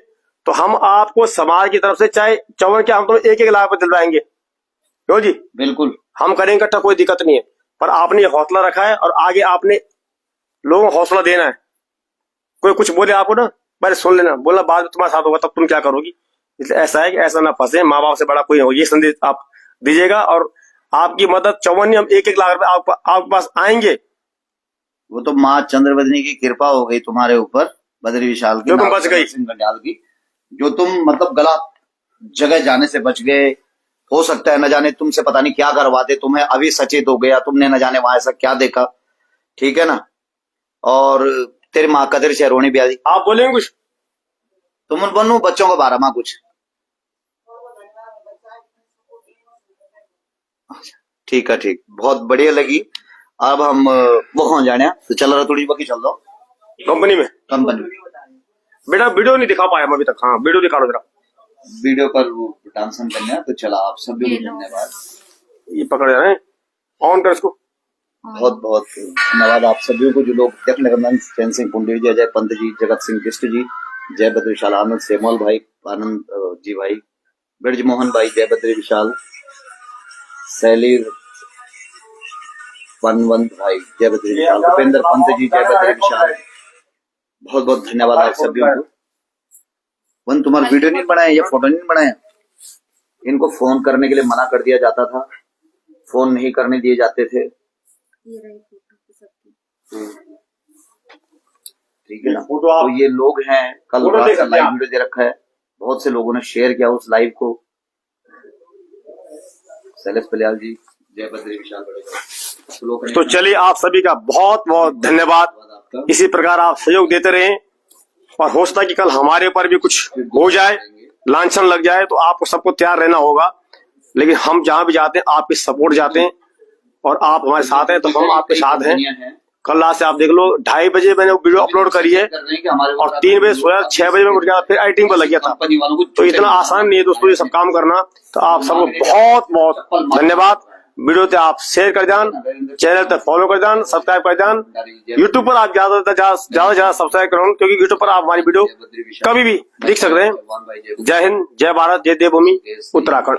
तो हम आपको समाज की तरफ से चाहे 54 के हम तो 1-1 लाख रुपए दिलवाएंगे, क्यों जी? बिल्कुल हम करेंगे इकट्ठा, कोई दिक्कत नहीं है, पर आपने ये हौसला रखा है और आगे आपने लोगों को हौसला देना है। कोई कुछ बोले आपको ना पहले सुन लेना, बोलना बाद में तुम्हारे साथ होगा तब तुम क्या करोगी। इसलिए ऐसा है कि ऐसा ना फंसे, माँ बाप से बड़ा कोई हो, ये संदेश आप दीजिएगा। और आपकी मदद 54 हम 1-1 लाख रुपए आपके पास आएंगे। वो तो माँ चंद्रवदनी की कृपा हो गई तुम्हारे ऊपर, बद्री विशाल की, जो तुम बच गई, की, जो तुम मतलब गलत जगह जाने से बच गए। हो सकता है न जाने तुमसे पता नहीं क्या करवाते, तुम्हें अभी सचेत हो गया, तुमने न जाने वहां ऐसा क्या देखा, ठीक है ना? और तेरी माँ कदर शहरोनी ब्याजी, आप बोलेंगे कुछ? तुम बनू बच्चों का बारह माँ कुछ, ठीक है, ठीक, बहुत बढ़िया लगी। अब हम वो कौन जाने, तो चल रहा थोड़ी बकी चल दो कंपनी में। बेटा वीडियो नहीं दिखा पाया मैं अभी तक, हाँ वीडियो दिखा दो जरा। वीडियो पर वो डांसन करना है, तो चला आप सभी को धन्यवाद। ये पकड़ रहे हैं, ऑन कर इसको। बहुत बहुत धन्यवाद आप सभी को, जो लोग देखने का, चैन सिंह पुंडेर जी, अजय पंत जी, जगत सिंह कृष्ण जी, जय बद्री विशाल, आनंद सेमोल भाई, आनंद जी भाई, ब्रज मोहन भाई, जय बद्री विशाल, शैलीर पनवंत भाई, जय बद्री विशाल, भूपेंद्र पंत जी, जय बद्री विशाल, बहुत बहुत धन्यवाद आप सभी को। वन तुम्हारा वीडियो नहीं बनाया या फोटो नहीं बनाया, इनको फोन करने के लिए मना कर दिया जाता था, फोन नहीं करने दिए जाते थे, ठीक है ना? तो ये लोग हैं, कल रात का लाइव वीडियो दे रखा है, बहुत से लोगों ने शेयर किया उस लाइव को। शैलेश पलियाल जी, जय बद्री विशाल। तो चलिए आप सभी का बहुत बहुत धन्यवाद, इसी प्रकार आप सहयोग देते रहें और हो सकता है कि कल हमारे ऊपर भी कुछ हो जाए, लांछन लग जाए, तो आपको सबको तैयार रहना होगा। लेकिन हम जहां भी जाते हैं आपके सपोर्ट जाते हैं और आप हमारे साथ हैं, तो हम आपके साथ हैं। कल रात से आप देख लो 2:30 बजे मैंने वीडियो अपलोड करी है और 3 बजे सोया, 6 बजे में उठ गया, फिर एडिटिंग पर लग गया था। तो इतना आसान नहीं है दोस्तों ये सब काम करना। तो आप सबको बहुत बहुत धन्यवाद। वीडियो ते आप शेयर कर जान, चैनल ते फॉलो कर जान, सब्सक्राइब कर जान। यूट्यूब पर आप ज्यादा से ज्यादा सब्सक्राइब करो, क्योंकि यूट्यूब पर आप हमारी वीडियो कभी भी देख सकते हैं। जय हिंद, जय भारत, जय देवभूमि उत्तराखंड।